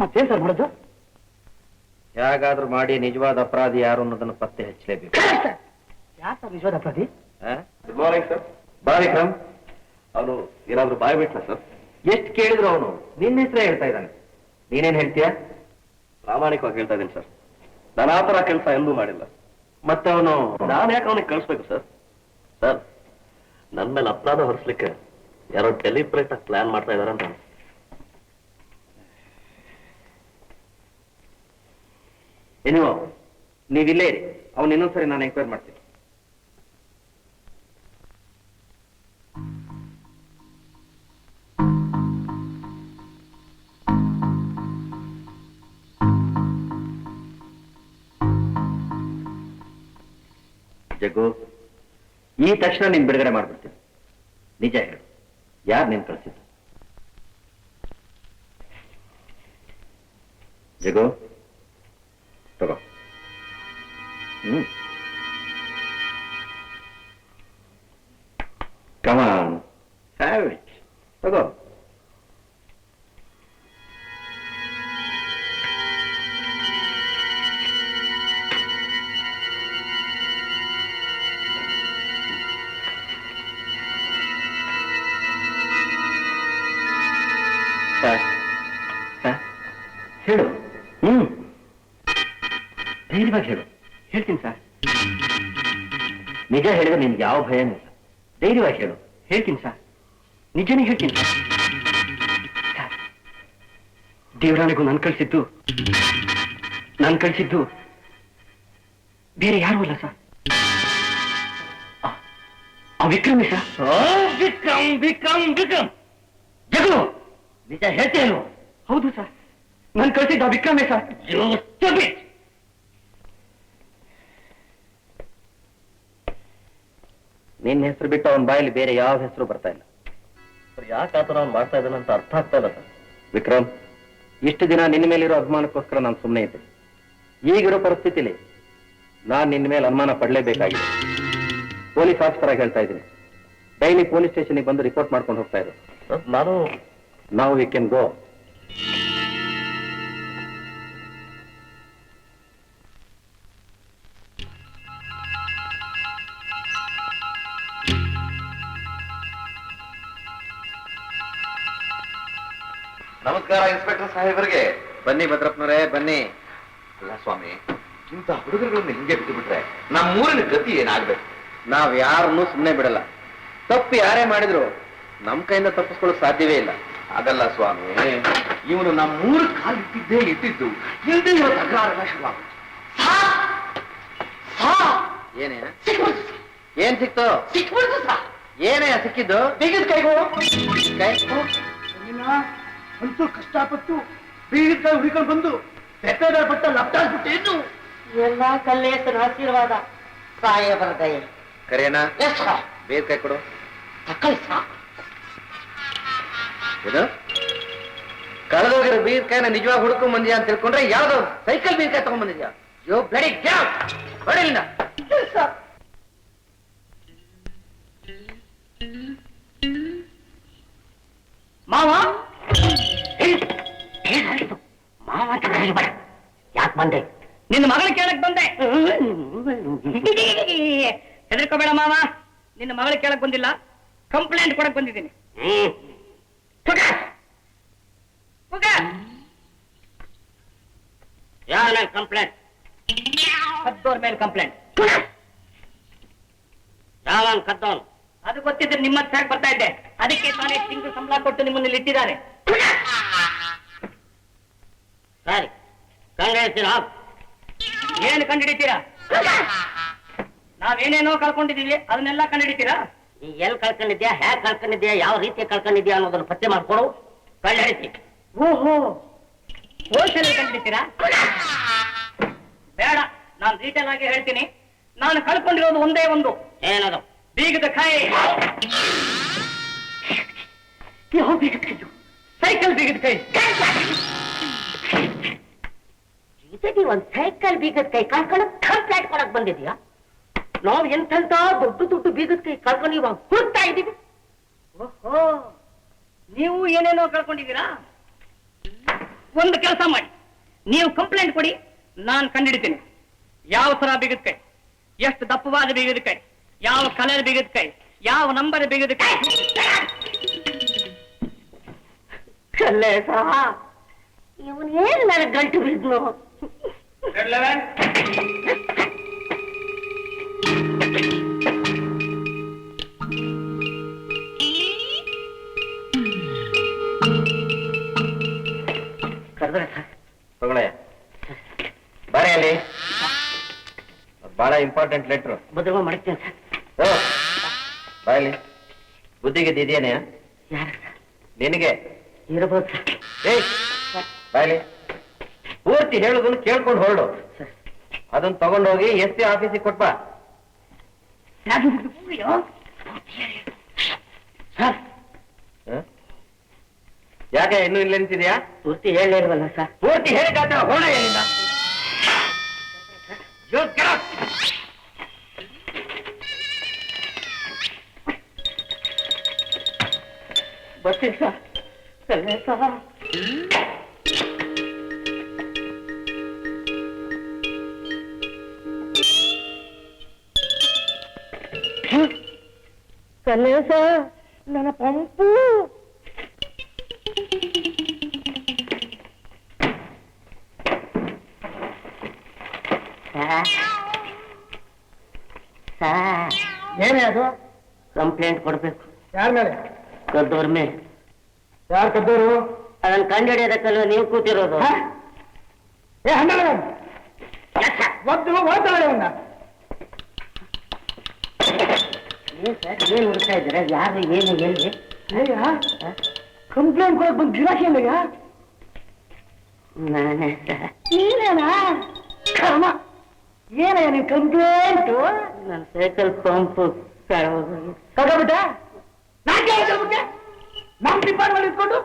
ಮತ್ತೇನ್ ಸರ್ ಮಾಡೋದು? ಹೇಗಾದ್ರೂ ಮಾಡಿ ನಿಜವಾದ ಅಪರಾಧಿ ಯಾರು ಅನ್ನೋದನ್ನ ಪತ್ತೆ ಹಚ್ಚಲೇಬೇಕು. ಯಾರು ಸರ್ ನಿಜವಾದ ಅಪರಾಧಿ? Good morning sir. ಬಾ ವಿಕ್ರಮ್. ಅವನು ಏನಾದ್ರೂ ಬಾಯ್ ಬಿಟ್ಲ ಸರ್? ಎಷ್ಟು ಕೇಳಿದ್ರು ಅವನು ನಿನ್ನ ಹೆಸರೇ ಹೇಳ್ತಾ ಇದ್ದಾನೆ. ನೀನೇನ್ ಹೇಳ್ತೀಯ? ಪ್ರಾಮಾಣಿಕವಾಗಿ ಹೇಳ್ತಾ ಇದ್ದೀನಿ ಸರ್, ನಾನು ಆ ತರ ಕೆಲಸ ಎಂದೂ ಮಾಡಿಲ್ಲ. ಮತ್ತೆ ಅವನು ನಾನು ಯಾಕೆ ಅವನಿಗೆ ಕಳಿಸ್ಬೇಕು ಸರ್? ಸರ್, ನನ್ನ ಮೇಲೆ ಅಪರಾಧ ಹೊರಿಸ್ಲಿಕ್ಕೆ ಯಾರೋ ಡೆಲಿಬ್ರೇಟ್ ಆಗಿ ಪ್ಲಾನ್ ಮಾಡ್ತಾ ಇದಾರೆ ಅಂತ. ಏನು ನೀವಿಲ್ಲೇ ಇರಿ, ಅವನು ಇನ್ನೊಂದ್ಸರಿ ನಾನು ಎಂಕ್ವೈರಿ ಮಾಡ್ತೀನಿ. ಜಗ್ಗು, ಈ ತಕ್ಷಣ ನೀನ್ ಬಿಡುಗಡೆ ಮಾಡ್ಬಿಡ್ತೀನಿ. ನಿಜ ಹೇಳು, ಯಾರು ನೀನ್ ಕಳಿಸಿದ್ದು? ಜಗ್ಗು, ತಗೋ. Come on, have it. ತಗೋ. ಹೇಳು. ಧೈರ್ಯವಾಗಿ ಹೇಳು. ಹೇಳ್ತೀನಿ ಸರ್. ನಿಜ ಹೇಳಿದ್ರೆ ನಿನ್ಗೆ ಯಾವ ಭಯನೂ ಇಲ್ಲ. ಧೈರ್ಯವಾಗಿ ಹೇಳು. ಹೇಳ್ತೀನಿ ಸರ್, ನಿಜನೇ ಹೇಳ್ತೀನಿ ಸರ್. ದೇವರಾಣಿಗೂ ನಾನು ಕಳಿಸಿದ್ದು ಬೇರೆ ಯಾರೂ ಅಲ್ಲ ಸರ್, ಆ ವಿಕ್ರಮೇ ಸರ್. ವಿಕ್ರಮ್ ಜಗು, ನಿಜ ಹೇಳ್ತೇನು? ಹೌದು ಸರ್, ನಾನು ಕಳಿಸಿದ್ದ ವಿಕ್ರಮೇ ಸರ್. ನಿನ್ನ ಹೆಸರು ಬಿಟ್ಟು ಅವನ ಬಾಯಲ್ಲಿ ಬೇರೆ ಯಾವ ಹೆಸರು ಬರ್ತಾ ಇಲ್ಲ. ಯಾಕೆ ಆತರ ಅವ್ನು ಮಾಡ್ತಾ ಇದ್ದಾನೆ ಅಂತ ಅರ್ಥ ಆಗ್ತಾ ಇಲ್ಲ ಸರ್. ವಿಕ್ರಮ್, ಇಷ್ಟು ದಿನ ನಿನ್ನ ಮೇಲಿರೋ ಅಭಿಮಾನಕ್ಕೋಸ್ಕರ ನಾನು ಸುಮ್ಮನೆ ಇದ್ದೆ. ಈಗಿರೋ ಪರಿಸ್ಥಿತಿಲಿ ನಾನು ನಿನ್ನ ಮೇಲೆ ಅನುಮಾನ ಪಡಲೇಬೇಕಾಗಿದೆ. ಪೊಲೀಸ್ ಆಫೀಸರ್ ಆಗಿ ಹೇಳ್ತಾ ಇದ್ದೀನಿ. ಡೈಲಿ ಪೊಲೀಸ್ ಸ್ಟೇಷನ್ಗೆ ಬಂದು ರಿಪೋರ್ಟ್ ಮಾಡ್ಕೊಂಡು ಹೋಗ್ತಾ ಇದ್ರು. ನಾವು ವಿ ಕ್ಯಾನ್ ಗೋ. ನಮಸ್ಕಾರ ಇನ್ಸ್ಪೆಕ್ಟರ್ ಸಾಹೇಬರಿಗೆ. ಬನ್ನಿ ಭದ್ರಪ್ಪನವರೇ, ಬನ್ನಿ. ಅಲ್ಲ ಸ್ವಾಮಿ, ಇಂಥ ಹುಡುಗರುಗಳನ್ನ ಹಿಂಗೆ ಬಿಟ್ಟು ಬಿಟ್ರೆ ನಮ್ಮೂರಿನ ಗತಿ ಏನಾಗ್ಬೇಕು? ನಾವ್ ಯಾರನ್ನೂ ಸುಮ್ಮನೆ ಬಿಡಲ್ಲ. ತಪ್ಪು ಯಾರೇ ಮಾಡಿದ್ರು ನಮ್ ಕೈಯಿಂದ ತಪ್ಪಿಸ್ಕೊಳ್ಳೋಕ್ ಸಾಧ್ಯವೇ ಇಲ್ಲ. ಅದಲ್ಲ ಸ್ವಾಮಿ, ಇವನು ನಮ್ಮೂರ ಕಾಲಿಟ್ಟಿದ್ದೇ ಇಟ್ಟಿದ್ದು ಇಲ್ದೇ ಇರೋ ತಕರಾರೆಲ್ಲ ಶುರುವಾಗುತ್ತೆ. ಏನೇ ಏನ್ ಸಿಕ್ತು? ಏನೇ ಸಿಕ್ಕಿದ್ದು? ಬೀಗದ ಕೈಗಳು ಅಂತೂ ಕಷ್ಟಪಟ್ಟು ಬೀಗದ ಕೈ ಹುಡುಕೊಂಡು ಬಂದು ಬೆಟ್ಟದ ಪಟ್ಟ ಲಪ್ಟಾಗ್ಬಿಟ್ಟೇನು. ಎಲ್ಲ ಕಲ್ಲೇಸನ ಆಶೀರ್ವಾದ, ಸಾಯಬರ ದಯೆ. ಕರೆಯಣ್ಣ, ಬೇರೆ ಕೈ ಕೊಡು. ಇದು ಕಳೆದೋಗಿರೋ ಬೀರ್ಕಾಯಿನ ನಿಜವಾಗಿ ಹುಡ್ಕೊಂಡ್ ಬಂದಿಯಾ ಅಂತ ತಿಳ್ಕೊಂಡ್ರೆ ಯಾವ್ದೋ ಸೈಕಲ್ ಬೀರ್ಕಾಯಿ ತಗೊಂಡ್ ಬಂದಿದ್ಯಾ? ಯೋ ಬ್ಲಡಿ ಕ್ಯಾವ್, ಹೊಡಿಲಿಲ್ಲ. ಮಾವ ಏನಾಯ್ತು? ಮಾವ ಅಂತ ಕರೀಬೇಡ. ಯಾಕೆ ಬಂದೆ? ನಿನ್ನ ಮಗಳ ಕೇಳಕ್ ಬಂದೆ. ಹೆದರ್ಕೋಬೇಡ ಮಾವ, ನಿನ್ನ ಮಗಳ ಕೇಳಕ್ ಬಂದಿಲ್ಲ, ಕಂಪ್ಲೇಂಟ್ ಕೊಡಕ್ ಬಂದಿದ್ದೀನಿ. ಯಾರ ಕಂಪ್ಲೇಂಟ್? ಕದ್ದೋರ್ ಮೇಲೆ ಕಂಪ್ಲೇಂಟ್. ಯಾವ ಕದ್ದವನು? ಅದು ಗೊತ್ತಿದ್ರೆ ನಿಮ್ಮ ಹತ್ರ ಬರ್ತಾ ಇದ್ದೆ. ಅದಕ್ಕೆ ತಾನೇ ತಿಂಗಳು ಸಂಬಳ ಕೊಟ್ಟು ನಿಮ್ಮನ್ನ ಇಟ್ಟಿದ್ದಾರೆ. ಸರಿ, ಕಂಡಿಡ್ತೀರಾ? ಏನು ಕಂಡಿಡಿತೀರಾ? ನಾವೇನೇನೋ ಕಳ್ಕೊಂಡಿದೀವಿ, ಅದನ್ನೆಲ್ಲ ಕಂಡಿಡಿತೀರಾ? ನೀ ಎಲ್ಲಿ ಕಳ್ಕೊಂಡಿದ್ಯಾ, ಹೇಗೆ ಕಳ್ಕೊಂಡಿದ್ಯಾ, ಯಾವ ರೀತಿ ಕಳ್ಕೊಂಡಿದ್ಯಾ ಅನ್ನೋದನ್ನ ಪತ್ತೆ ಮಾಡ್ಕೊಡು, ಕಂಡಿಡಿತಿ. ಓಹೋ, ಹೋಲ್ಸೇಲ್ ಕಂಡಿಡಿತೀರಾ? ಬೇಡ, ನಾನು ಡೀಟೇಲ್ ಆಗಿ ಹೇಳ್ತೀನಿ. ನಾನು ಕಳ್ಕೊಂಡಿರೋದು ಒಂದೇ ಒಂದು. ಏನದು? ಬೀಗದ ಕೈ. ಯಾವ ಬೀಗದ ಕೈಯು? ಸೈಕಲ್ ಬೀಗದ ಕೈ. ಒಂದ್ ಸೈಕಲ್ ಬೀಗದ ಕೈ ಕಳ್ಕೊಂಡು ಕಂಪ್ಲೇಂಟ್ ಕೊಡಕ್ ಬಂದಿದ್ಯಾ? ನಾವು ಎಂತೆಂತ ದೊಡ್ಡ ದೊಡ್ಡ ಬೀಗದ ಕೈ ಕಳ್ಕೊಂಡು ಇವಾಗ ಹುಡ್ತಾ ಇದ್ದೀವಿ. ಓಹೋ, ನೀವು ಏನೇನೋ ಕಳ್ಕೊಂಡಿದ್ದೀರಾ? ಒಂದು ಕೆಲಸ ಮಾಡಿ, ನೀವು ಕಂಪ್ಲೇಂಟ್ ಕೊಡಿ, ನಾನು ಕಂಡಿಡಿತೀನಿ. ಯಾವ ತರ ಬೀಗದ ಕೈ, ಎಷ್ಟು ದಪ್ಪವಾದ ಬೀಗದ ಕೈ, ಯಾವ ಕಲರ್ ಬೀಗದ ಕೈ, ಯಾವ ನಂಬರ್ ಬೀಗದ ಕೈ. ಕಲ್ಲೇಸ, ಇವನೇನು ನನಗೆ ಗಂಟು ಬಿದ್ನು. ಕರೆದ್ರೆ ಸರ್ ತಗೊಳ್ಳಯ್ಯ. ಬಾರಿ ಅಲ್ಲಿ, ಬಹಳ ಇಂಪಾರ್ಟೆಂಟ್ ಲೆಟ್ರು. ಬದಲು ಮಾಡ್ತೇನೆ ಸರ್. ಓ ಬಾಯಲ್ಲಿ ಬುದ್ಧಿಗೆ ಇದೆಯೇನೆ? ಯಾರ ನಿನಗೆ ಇರಬಹುದು ಸರ್. ಏಯ್ ಬಾಯಲ್ಲಿ ಪೂರ್ತಿ ಹೇಳೋದನ್ನು ಕೇಳ್ಕೊಂಡು ಹೊರಡು. ಅದನ್ನ ತಗೊಂಡೋಗಿ ಎಸ್ ಪಿ ಆಫೀಸಿಗೆ ಕೊಟ್ಬಾ. ಸರ್, ಯಾಕೆ ಇನ್ನೂ ಇಲ್ಲ ನಿಂತಿದ್ಯಾ? ಪೂರ್ತಿ ಹೇಳಿಲ್ವಲ್ಲ ಸರ್? ಪೂರ್ತಿ ಹೇಳಿದ ಹೊರಡ ಏನಿಲ್ಲ. ಬರ್ತೀನಿ ಸರ್. ಕಲ್ಲೇಸ, ಕಲ್ಲೇಸ, ನನ್ನ ಪಂಪು. ಏನೇ ಅದು? ಕಂಪ್ಲೇಂಟ್ ಕೊಡ್ಬೇಕು. ಯಾರ ಮೇಲೆ? ಕದ್ದೋರ್ ಮೇಲೆ. ಯಾರು ಕದ್ದೋರು? ಅದನ್ನ ಕಂಡುಹಿಡಿಯೋದಕ್ಕಲ್ಲ ನೀವು ಕೂತಿರೋದು. ಏ ಹಂಡಲ ಒದ್ದು ಓದ್ತಾಳೆ ಅವನ್ನ. ಏನ್ ಸರ್, ಏನ್ ಹುಡ್ತಾ ಇದ್ದೀರಾ? ಯಾರು, ಏನು, ಎಲ್ಲಿ? ಕಂಪ್ಲೇಂಟ್ ಕೊಡಕ್ ಬಂದು ಗಿರಾಕಿ ಅಲ್ಲಯ್ಯ. ನಾನೇ ಸರ್. ನೀನೇನಾ? ಕರ್ಮ, ಏನಯ್ಯ ನೀನ್ ಕಂಪ್ಲೇಂಟು? ನನ್ನ ಸೈಕಲ್ ಪಂಪು ಕಳ್ಕೊಬಿಟ್ಟ? ನಾನ್ ಕೇಳ್ಬಿಟ್ಟೆ ನಮ್ ಡಿಪಾರ್ಟ್ಮೆಂಟ್ ಇಟ್ಕೊಂಡು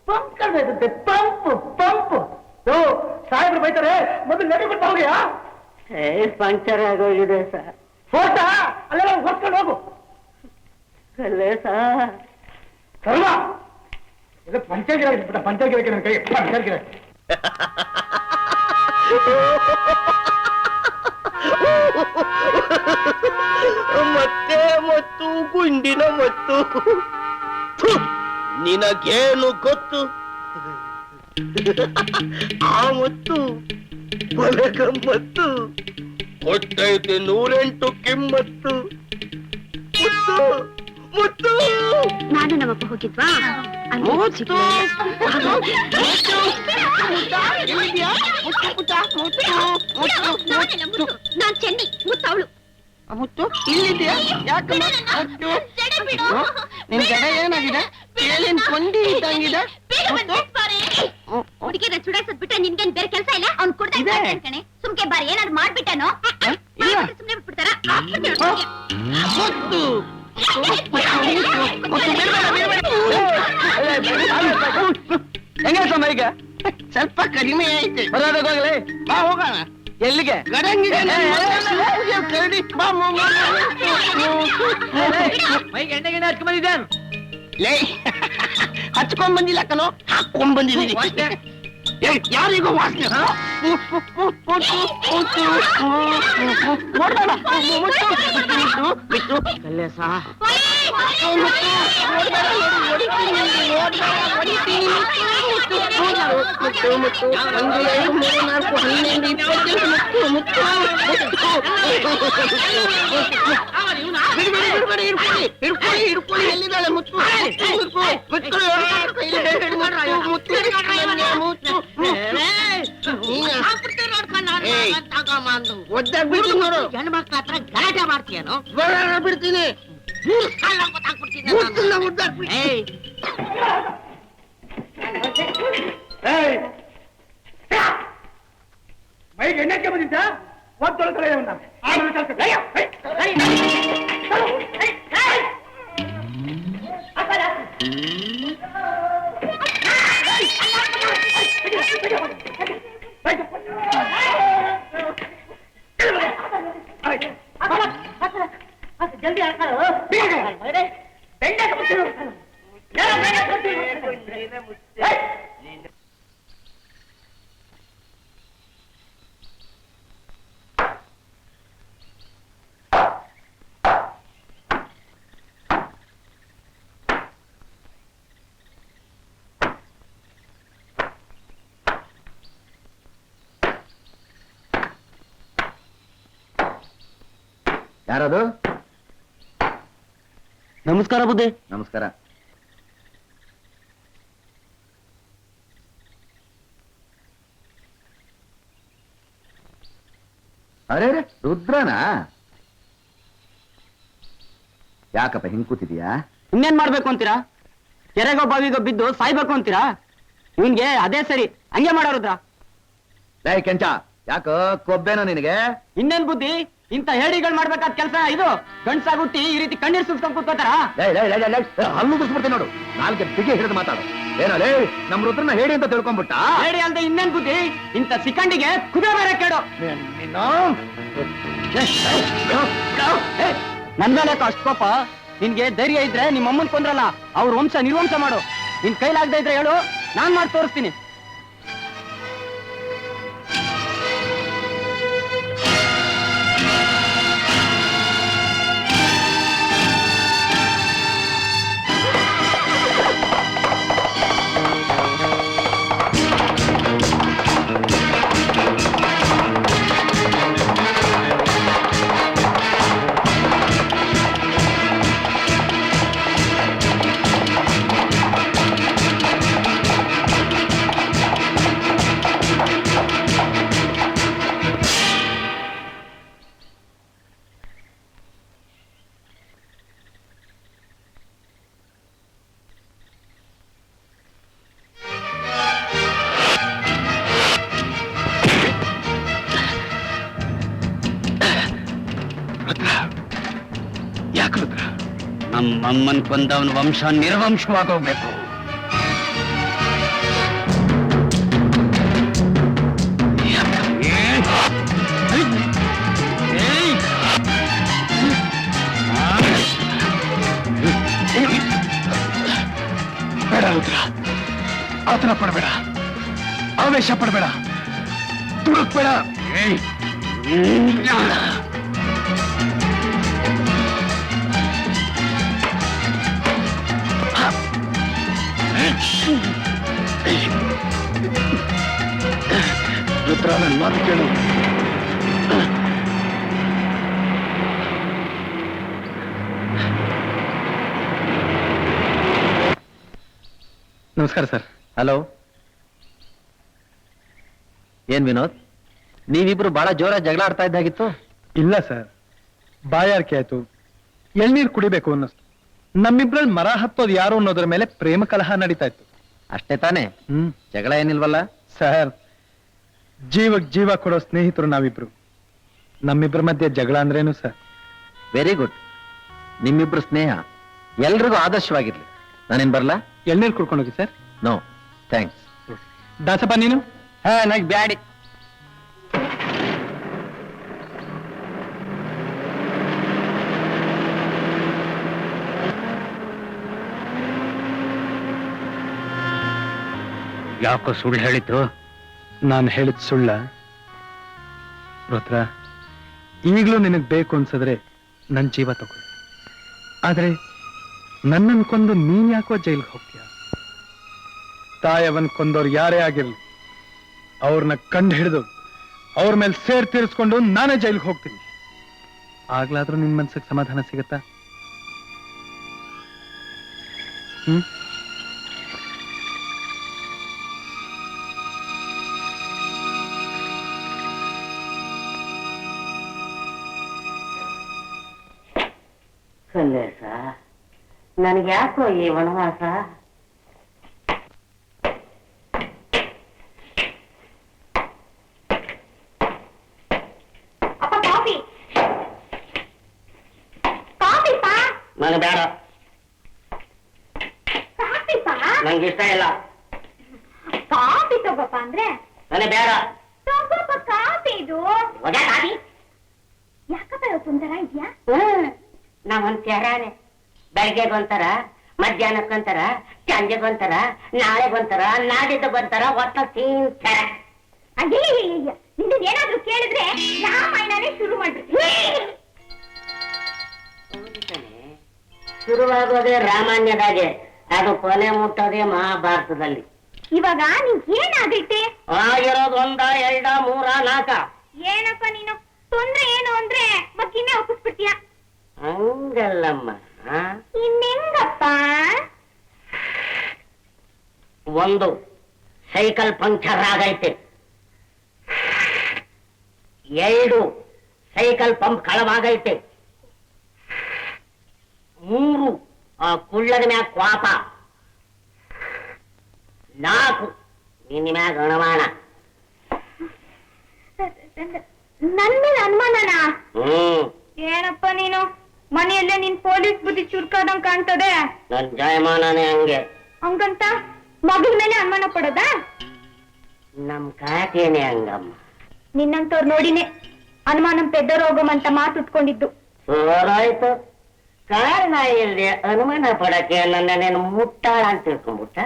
ಪಂಪ್ ಕಳ್ದೈತೆ. Pump pump. ಓ ಸಾಹೇಬ್ರು ಬೈತಾರೆ, ಮೊದಲು ನಡಿ ಬಿಟ್ಟು ಹೋಗ್ಯಾ? ಪಂಕ್ಚರ್ ಆಗೋಗಿದೆ ಸರ್. ಹೋಗ್ತಾ ಅಲ್ಲೆಲ್ಲ ಹೊತ್ಕೊಂಡು ಹೋಗು. ಅಲ್ಲೇ ಸರ್ ಕರ್ಮ ಇದು ಪಂಚಾಗಿರ ಪಂಚಾಗಿರಕ್ಕೆ ನನ್ನ ಕೈ ಪಂಚಾಗಿರ. ಮತ್ತೆ ಮತ್ತು ಗುಂಡಿನ ಮತ್ತು ನಿನಗೇನು ಗೊತ್ತು? ಆ ಮತ್ತು ಬಲಗಮ್ಮತ್ತು ಕೊಟ್ಟೈತೆ 108 ಕಿಮ್ಮತ್ತು. ಮುತ್ತು ಮುತ್ತು ನಾನು ನಮ್ಮಪ್ಪ ಹೋಗಿದ್ವಾ ಮುತ್ತು ನಾನ್ ಚೆನ್ನಿ ಮುತ್ತ ಅವಳು ಮುತ್ತು ಇಲ್ಲಿದ್ಯಾ? ಯಾಕಮ್ಮ ನಿನ್ ಜಡ ಏನಾಗಿದೆ? ಏನೇನ್ ಕೊಂಡಿ ಇದ್ದಂಗಿದೆ? ಹುಡುಗಿನ ಚುಡಾಯಿಸದ್ ಬಿಟ್ರೆ ನಿನ್ಗೇನ್ ಬೇರೆ ಕೆಲಸ ಇಲ್ಲ. ಅವ್ನು ಕುಡ್ದ ಕಣೆ ಸುಮ್ಕೆ ಬಾರಿ ಏನಾದ್ರು ಮಾಡ್ಬಿಟ್ಟನೋ ಸುಮ್ನೆ ಬಿಟ್ಬಿಡ್ತಾರ. ಮುತ್ತು ಹೆಂಗ ಸಮಯಕ್ಕೆ ಸ್ವಲ್ಪ ಕಡಿಮೆ ಐತೆ. ಬರೋದಾಗಲಿ ಬಾ ಹೋಗೋಣ. ಎಲ್ಲಿಗೆ? ಗಡಂಗಿದೆ ಮೈಗೆ ಎಣ್ಣೆ ಗಿಣ್ಣೆ ಹಚ್ಕೊಂಡ್ ಬಂದಿದ್ದೇನು? ಲೇ ಹಚ್ಕೊಂಡ್ ಬಂದಿಲ್ಲ ಕಣೋ, ಹಾಕೊಂಡ್ ಬಂದಿದ್ದೀನಿ. ಯಾರಿಗೂ ವಾಸನೆ ಹಿಡ್ಕೊಳ್ಳಿ ಎಲ್ಲಿದ್ದಾಳೆ ಮುತ್ತು? ಹೆಣ್ಮಕ್ಳ ಹತ್ರ ಗಲಾಟೆ ಮಾಡ್ತೀಯನೋ? ಬಿಡ್ತೀನಿ. ಮೈಗೆ ಎಣ್ಣೆಕ್ಕೆ ಬಂದಿದ್ದ ಒತ್ತೊಳಕಡೆ ಜಲ್ದಿ ಹಾಕೋ. ಯಾರದು? ನಮಸ್ಕಾರ ಬುದ್ಧಿ. ನಮಸ್ಕಾರ. ಅರೆ ರುದ್ರನಾ? ಯಾಕಪ್ಪ ಹಿಂಗ್ ಕೂತಿದ್ಯಾ? ಇನ್ನೇನ್ ಮಾಡ್ಬೇಕು ಅಂತೀರಾ? ಕೆರೆಗೋ ಬಾವಿಗೋ ಬಿದ್ದು ಸಾಯ್ಬೇಕು ಅಂತೀರಾ? ಇವನ್ಗೆ ಅದೇ ಸರಿ, ಹಂಗೆ ಮಾಡೋರುದ್ರ. ಲೇ ಕೆಂಚ, ಯಾಕೋ ಕೊಬ್ಬೇನೋ ನಿನಗೆ? ಇನ್ನೇನ್ ಬುದ್ಧಿ, ಇಂತ ಹೇಡಿಗಳು ಮಾಡ್ಬೇಕಾದ ಕೆಲಸ ಇದು. ಗಂಡ್ಸಾಗುಟ್ಟಿ ಈ ರೀತಿ ಕಣ್ಣೀರ್ ಸುಸ್ಕೊಂಡ್ ಕೂತ್ಕೋತಾರ? ಹಲ್ಲು ಬಿಡ್ಸ್ಬಿಡ್ತೀನಿ ನೋಡು. ನಾಲ್ಕೆ ಬಿಗಿ ಹಿಡಿದು ಮಾತಾಡು. ಏನೋ ಲೇ, ನಮ್ ರುದ್ರನ ಹೇಳಿ ಅಂತ ತಿಳ್ಕೊಂಡ್ಬಿಟ್ಟ? ಹೇಳಿ ಅಲ್ದೆ ಇನ್ನೇನ್ ಬುದ್ಧಿ, ಇಂತ ಸಿಕ್ಕಂಡಿಗೆ ಕುದುರೆ ಬೇರೆ ಕೇಳು. ನನ್ ಮೇಲೆ ಅಷ್ಟ್ ಕೋಪ? ನಿನ್ಗೆ ಧೈರ್ಯ ಇದ್ರೆ ನಿಮ್ಮ ಅಮ್ಮನ್ ಕೊಂದ್ರಲ್ಲ, ಅವ್ರ ವಂಶ ನಿರ್ವಂಶ ಮಾಡು. ನಿನ್ ಕೈಲಾಗದೆ ಇದ್ರೆ ಹೇಳು, ನಾನ್ ಮಾಡಿ ತೋರಿಸ್ತೀನಿ. ಯಾಕೆ ರುದ್ರ? ನಮ್ಮಮ್ಮನ್ ಕೊಂದವನ ವಂಶ ನಿರ್ವಂಶವಾಗೋಗ್ಬೇಕು. ರುದ್ರ, ಆತರ ಪಡಬೇಡ, ಆವೇಶ ಪಡಬೇಡ, ತುಡುಕ್ಬೇಡ. ರುದ್ರ, ನನ್ನ ಮಾತು ಕೇಳು. ನಮಸ್ಕಾರ ಸರ್. ಹಲೋ, ಏನ್ ವಿನೋದ್, ನೀವಿಬ್ರು ಬಹಳ ಜೋರ ಜಗಳ ಆಡ್ತಾ ಇದ್ದಾಗಿತ್ತು. ಇಲ್ಲ ಸರ್, ಬಾಯಾರಿಕೆ ಆಯ್ತು, ಎಳ್ನೀರು ಕುಡಿಬೇಕು ಅನ್ನಿಸ್ತು. ನಮ್ಮಿಬ್ರಲ್ಲಿ ಮರ ಹತ್ತೋದು ಯಾರು ಅನ್ನೋದ್ರ ಮೇಲೆ ಪ್ರೇಮ ಕಲಹ ನಡೀತಾ ಇತ್ತು. ಅಷ್ಟೇ ತಾನೇ? ಜಗಳ ಏನಿಲ್ವಲ್ಲ ಸರ್? ಜೀವಕ್ ಜೀವ ಕೊಡೋ ಸ್ನೇಹಿತರು ನಾವಿಬ್ರು. ನಮ್ಮಿಬ್ರ ಮಧ್ಯೆ ಜಗಳ ಅಂದ್ರೇನು ಸರ್? Very good. ನಿಮ್ಮಿಬ್ರು ಸ್ನೇಹ ಎಲ್ರಿಗೂ ಆದರ್ಶವಾಗಿರ್ಲಿ. ನಾನೇನ್ ಬರ್ಲಾ? ಎಳ್ನೀರು ಕುಡ್ಕೊಂಡೋಗಿ ಸರ್. No thanks. ದಾಸಪ್ಪ ನೀನು? ನನಗೆ ಬ್ಯಾಡಿ. ಯಾಕೋ ಸುಳ್ಳು ಹೇಳಿತು? ನಾನು ಹೇಳಿದ ಸುಳ್ಳ? ರುದ್ರ, ಈಗಲೂ ನಿನಗ್ ಬೇಕು ಅನ್ಸಿದ್ರೆ ನನ್ ಜೀವ ತಗೊಳ್ಳಿ. ಆದ್ರೆ ನನ್ನನ್ ಕೊಂದು ನೀನ್ ಯಾಕೋ ಜೈಲ್ಗೆ ಹೋಗ್ತೀಯ? ತಾಯವನ್ ಕೊಂದವ್ರು ಯಾರೇ ಆಗಿರ್ಲಿ, ಅವ್ರನ್ನ ಕಂಡು ಹಿಡಿದು ಅವ್ರ ಮೇಲೆ ಸೇರ್ ತೀರಿಸ್ಕೊಂಡು ನಾನೇ ಜೈಲ್ಗೆ ಹೋಗ್ತೀನಿ. ಆಗ್ಲಾದ್ರೂ ನಿನ್ ಮನ್ಸಿಗೆ ಸಮಾಧಾನ ಸಿಗತ್ತಾ? ಕಲ್ಲೇಶ, ನನಗೆ ಯಾಕೋ ಈ ವನವಾಸ? ಅಪ್ಪ ಕಾಫಿ, ಕಾಫಿ ಪಾ. ನನಗೆ ಬೇಡ, ಕಾಫಿ ಪಾ. ನಂಗೆ ಇಷ್ಟ ಇಲ್ಲ. ಕಾಫಿ ತಗೋಪ್ಪ ಅಂದ್ರೆ ನನಗೆ ಬೇಡ. ತಗೋಪ್ಪ ಕಾಫಿ. ಇದು ಒಳ್ಳೆ ಕಾಫಿ. ಯಾಕಪ್ಪ ಒಂಥರ ಇದ್ಯಾ? ನಾವೊಂಥರಾನೆ. ಬೆಳಗ್ಗೆಗೊಂಥರ, ಮಧ್ಯಾಹ್ನಕ್ಕೊಂಥರ, ಸಂಜೆಗೊಂಥರ, ನಾಳೆಗೊಂಥರ, ನಾಡಿದ್ದಗೊಂಥರ, ಒಟ್ಟ ತಿಂತರ. ಅದೇ ನಿನ್ನ ಏನಾದ್ರೂ ಕೇಳಿದ್ರೆ ರಾಮಾಯಣನೇ ಶುರು ಮಾಡ್ಬಿಡ್ತೀನಿ. ಶುರುವಾಗೋದೇ ರಾಮಾಯಣದಾಗೆ, ಅದು ಕೊನೆ ಮುಟ್ಟೋದೇ ಮಹಾಭಾರತದಲ್ಲಿ. ಇವಾಗ ನೀನ್ ಏನಾಗೈತೆ? ಆಗಿರೋದು 1, 2, 3, 4. ಏನಪ್ಪ ನೀನು? ತೊಂದ್ರೆ ಏನು ಅಂದ್ರೆ ಮಕ್ಕಿನೇ ಒಪ್ಪಿಸ್ಬಿಡ್ತೀಯ. ಹಂಗಲ್ಲಮ್ಮ. ಇನ್ನೆಂಗಪ್ಪ? 1, ಸೈಕಲ್ ಪಂಕ್ಚರ್ ಆಗೈತೆ. 2, ಸೈಕಲ್ ಪಂಪ್ ಕಳವಾಗೈತೆ. 3, ಆ ಕುಳ್ಳದ ಮ್ಯಾಗ ಕ್ವಾಪ. 4, ನಿನ್ನ ಮ್ಯಾಗ ಅನುಮಾನ. ನನ್ ಮೇಲೆ ಅನುಮಾನನಾ? ಏನಪ್ಪ ನೀನು? ಮನೆಯಲ್ಲೇ ನಿನ್ ಪೊಲೀಸ್ ಬುದ್ಧಿ ಚುರ್ಕಾದಂಗ್ ಕಾಣ್ತದೆ. ನನ್ ಜಾಯಮಾನನೇ ಹಂಗೆ. ಹಂಗಂತ ಮಗಳ ಮೇಲೆ ಅನುಮಾನ ಪಡೋದಾ? ನಮ್ ಕಾಟೇನೆ ಹಂಗಮ್ಮ. ನಿನ್ನಂತವ್ರು ನೋಡಿನೇ ಅನುಮಾನ ಪೆದ್ದ ರೋಗಂ ಅಂತ ಮಾತು ಉಟ್ಕೊಂಡಿದ್ದು. ಸೋರಾಯ್ತು. ಕಾರಣ ಇಲ್ದೆ ಅನುಮಾನ ಪಡಕ್ಕೆ ನನ್ನೇನು ಮುಟ್ಟಾಳ ಅಂತ ತಿಳ್ಕೊಂಡ್ಬಿಟ್ಟ.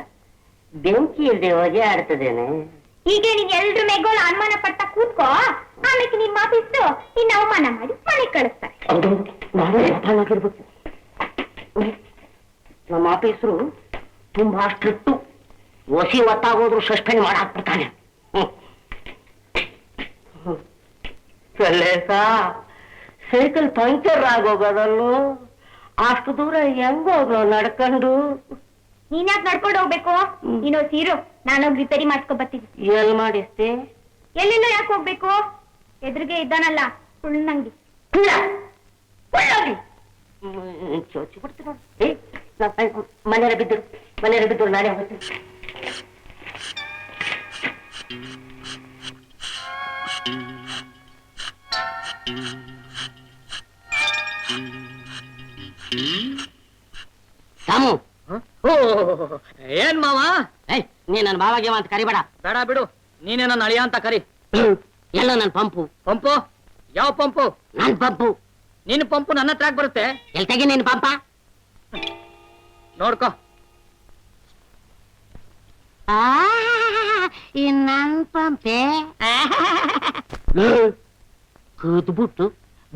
ಬೆಂಕಿ ಇಲ್ದೆ ಹೊಗೆ ಆಡ್ತದೇನೆ. ಹೀಗೆ ನೀನ್ ಎಲ್ರ ಮೇಗೋಳ ಅನುಮಾನ ಪಟ್ಟ ಕೂತ್ಕೋ. ಆಮೇಲೆ ನಿನ್ ಮಾಪಿಸ್ತು ನಿನ್ನ ಅವಮಾನ ಮಾಡಿ ಮನೆಗೆ ಕಳಿಸ್ತಾರೆ. ಅದು ನಾನೇ ಆಗಿರ್ಬೇಕು. ನಮ್ಮ ಆಫೀಸರು ತುಂಬಾ ಸ್ಟ್ರಿಕ್ಟು. ಒಸಿ ಒತ್ತಾಗೋದ್ರು ಸಸ್ಪೆಂಡ್ ಮಾಡಾಕ್ಬಿಡ್ತಾನೆ. ಕಲ್ಲೇಸ, ಸೈಕಲ್ ಪಂಕ್ಚರ್ ಆಗೋಗೋದಲ್ಲೂ ಅಷ್ಟು ದೂರ ಹೆಂಗೋಗೋ ನಡ್ಕೊಂಡು? ನೀನ್ಯಾಕ್ ನಡ್ಕೊಂಡು ಹೋಗ್ಬೇಕು? ನೀನು ಸೀರು, ನಾನೋಗಿ ರಿಪೇರಿ ಮಾಡ್ಕೊ ಬರ್ತೀನಿ. ಎಲ್ ಮಾಡಿಸ್ತಿ? ಎಲ್ಲಿಂದ ಯಾಕೆ ಹೋಗ್ಬೇಕು? ಎದುರಿಗೆ ಇದ್ದಾನಲ್ಲ ಸುಳ್ಳಂಗಿ. ಚೋಚಿ ಬಿಡ್ತೀನಿ. ಮನೆಯರ ಬಿದ್ದರು ನಾನೇ ಹೋಗ್ತೀನಿ. ರಾಮು, ಏನ್ ಮಾವ? ನೀ ನನ್ನ ಬಾವಾಗ ಅಂತ ಕರಿಬೇಡ. ಬೇಡ ಬಿಡು, ನೀನೇ ನನ್ನ ಅಳಿಯ ಅಂತ ಕರಿ. ಎಲ್ಲ ನನ್ ಪಂಪು. ಪಂಪು? ಯಾವ ಪಂಪು? ನನ್ ಪಂಪು. ನಿನ್ನ ಪಂಪು ನನ್ನ ಹತ್ರ ಬರುತ್ತೆ. ಎಲ್ ತೆಗಿ ನಿನ್ ಪಂಪ? ನೋಡ್ಕೋ. ನನ್ ಪಂಪೆ ಕೂದ್ಬಿಟ್ಟು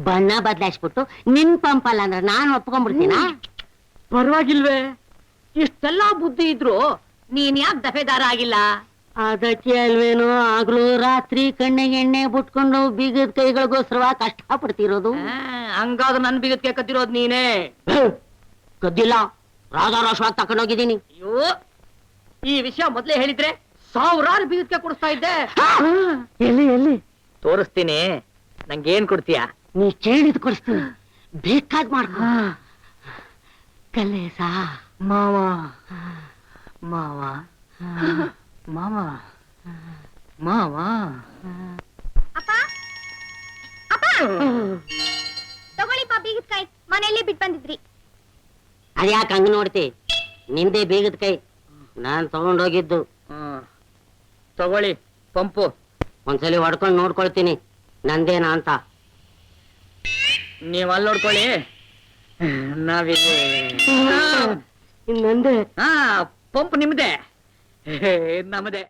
ಬಣ್ಣ ಬದಲಾಯಿಸ್ಬಿಟ್ಟು ನಿನ್ ಪಂಪ್ ಅಲ್ಲ ಅಂದ್ರೆ ನಾನು ಒಪ್ಕೊಂಡ್ಬಿಡ್ತೀನ. ಪರವಾಗಿಲ್ವೇ ಇಷ್ಟೆಲ್ಲಾ ಬುದ್ಧಿ ಇದ್ರು ನೀನ್ ಯಾಕೆ ದಫೆದಾರ ಆಗಿಲ್ಲ? ಅದಕ್ಕೆ ಅಲ್ವೇನೋ ಆಗ್ಲೂ ರಾತ್ರಿ ಕಣ್ಣಿಗೆ ಎಣ್ಣೆ ಬಿಟ್ಕೊಂಡು ಬೀಗದ ಕೈಗಳಿಗೋಸ್ಕರ ಕಷ್ಟ ಪಡ್ತಿರೋದು. ಹಂಗಾದ್ರೆ ನನ್ ಬಿಗದ್ಕೆ ಕತ್ತಿರೋದ್ ನೀನೇ. ಕದ್ದಿಲ್ಲ, ರಾಧಾರೋಷವಾಗಿ ತಕೊಂಡೋಗಿದ್ದೀನಿ. ಅಯ್ಯೋ, ಈ ವಿಷಯ ಮೊದ್ಲೇ ಹೇಳಿದ್ರೆ ಸಾವಿರಾರು ಬೀಗದ್ಕೆ ಕೊಡಿಸ್ತಾ ಇದ್ದೆ. ಎಲ್ಲಿ ಎಲ್ಲಿ ತೋರಿಸ್ತೀನಿ, ನಂಗೇನ್ ಕೊಡ್ತೀಯ? ನೀ ಕೇಳಿದ್ ಕೊಡಿಸ್ತೀನಿ, ಬೇಕಾದ್ ಮಾಡ್ಕೊ. ಕಲ್ಲೇಸ ಮಾವ ಮಾವ ಮಾವ ಮಾವ ಅಪ್ಪ ಅಪ್ಪ ತಗೊಳ್ಳಿಪ್ಪ ಬೀಗದ್ಕಾಯಿ, ಮನೆಯಲ್ಲೇ ಬಿಟ್ಟು ಬಂದಿದ್ರಿ. ಅದ್ಯಾಕೆ ಹಂಗ ನೋಡ್ತಿ? ನಿಂದೆ ಬೀಗದ ಕೈ, ನಾನ್ ತಗೊಂಡೋಗಿದ್ದು. ತಗೊಳ್ಳಿ ಪಂಪು. ಒಂದ್ಸಲಿ ಹೊಡ್ಕೊಂಡು ನೋಡ್ಕೊಳ್ತೀನಿ ನಂದೇನಾ ಅಂತ. ನೀವ್ ಅಲ್ಲಿ ನೋಡ್ಕೊಳ್ಳಿ, ನಾವಿಲ್ಲಿ. ನಂದೇ ಪಂಪ್ ನಿಮ್ದೆ, ನಮ್ಮದೇ.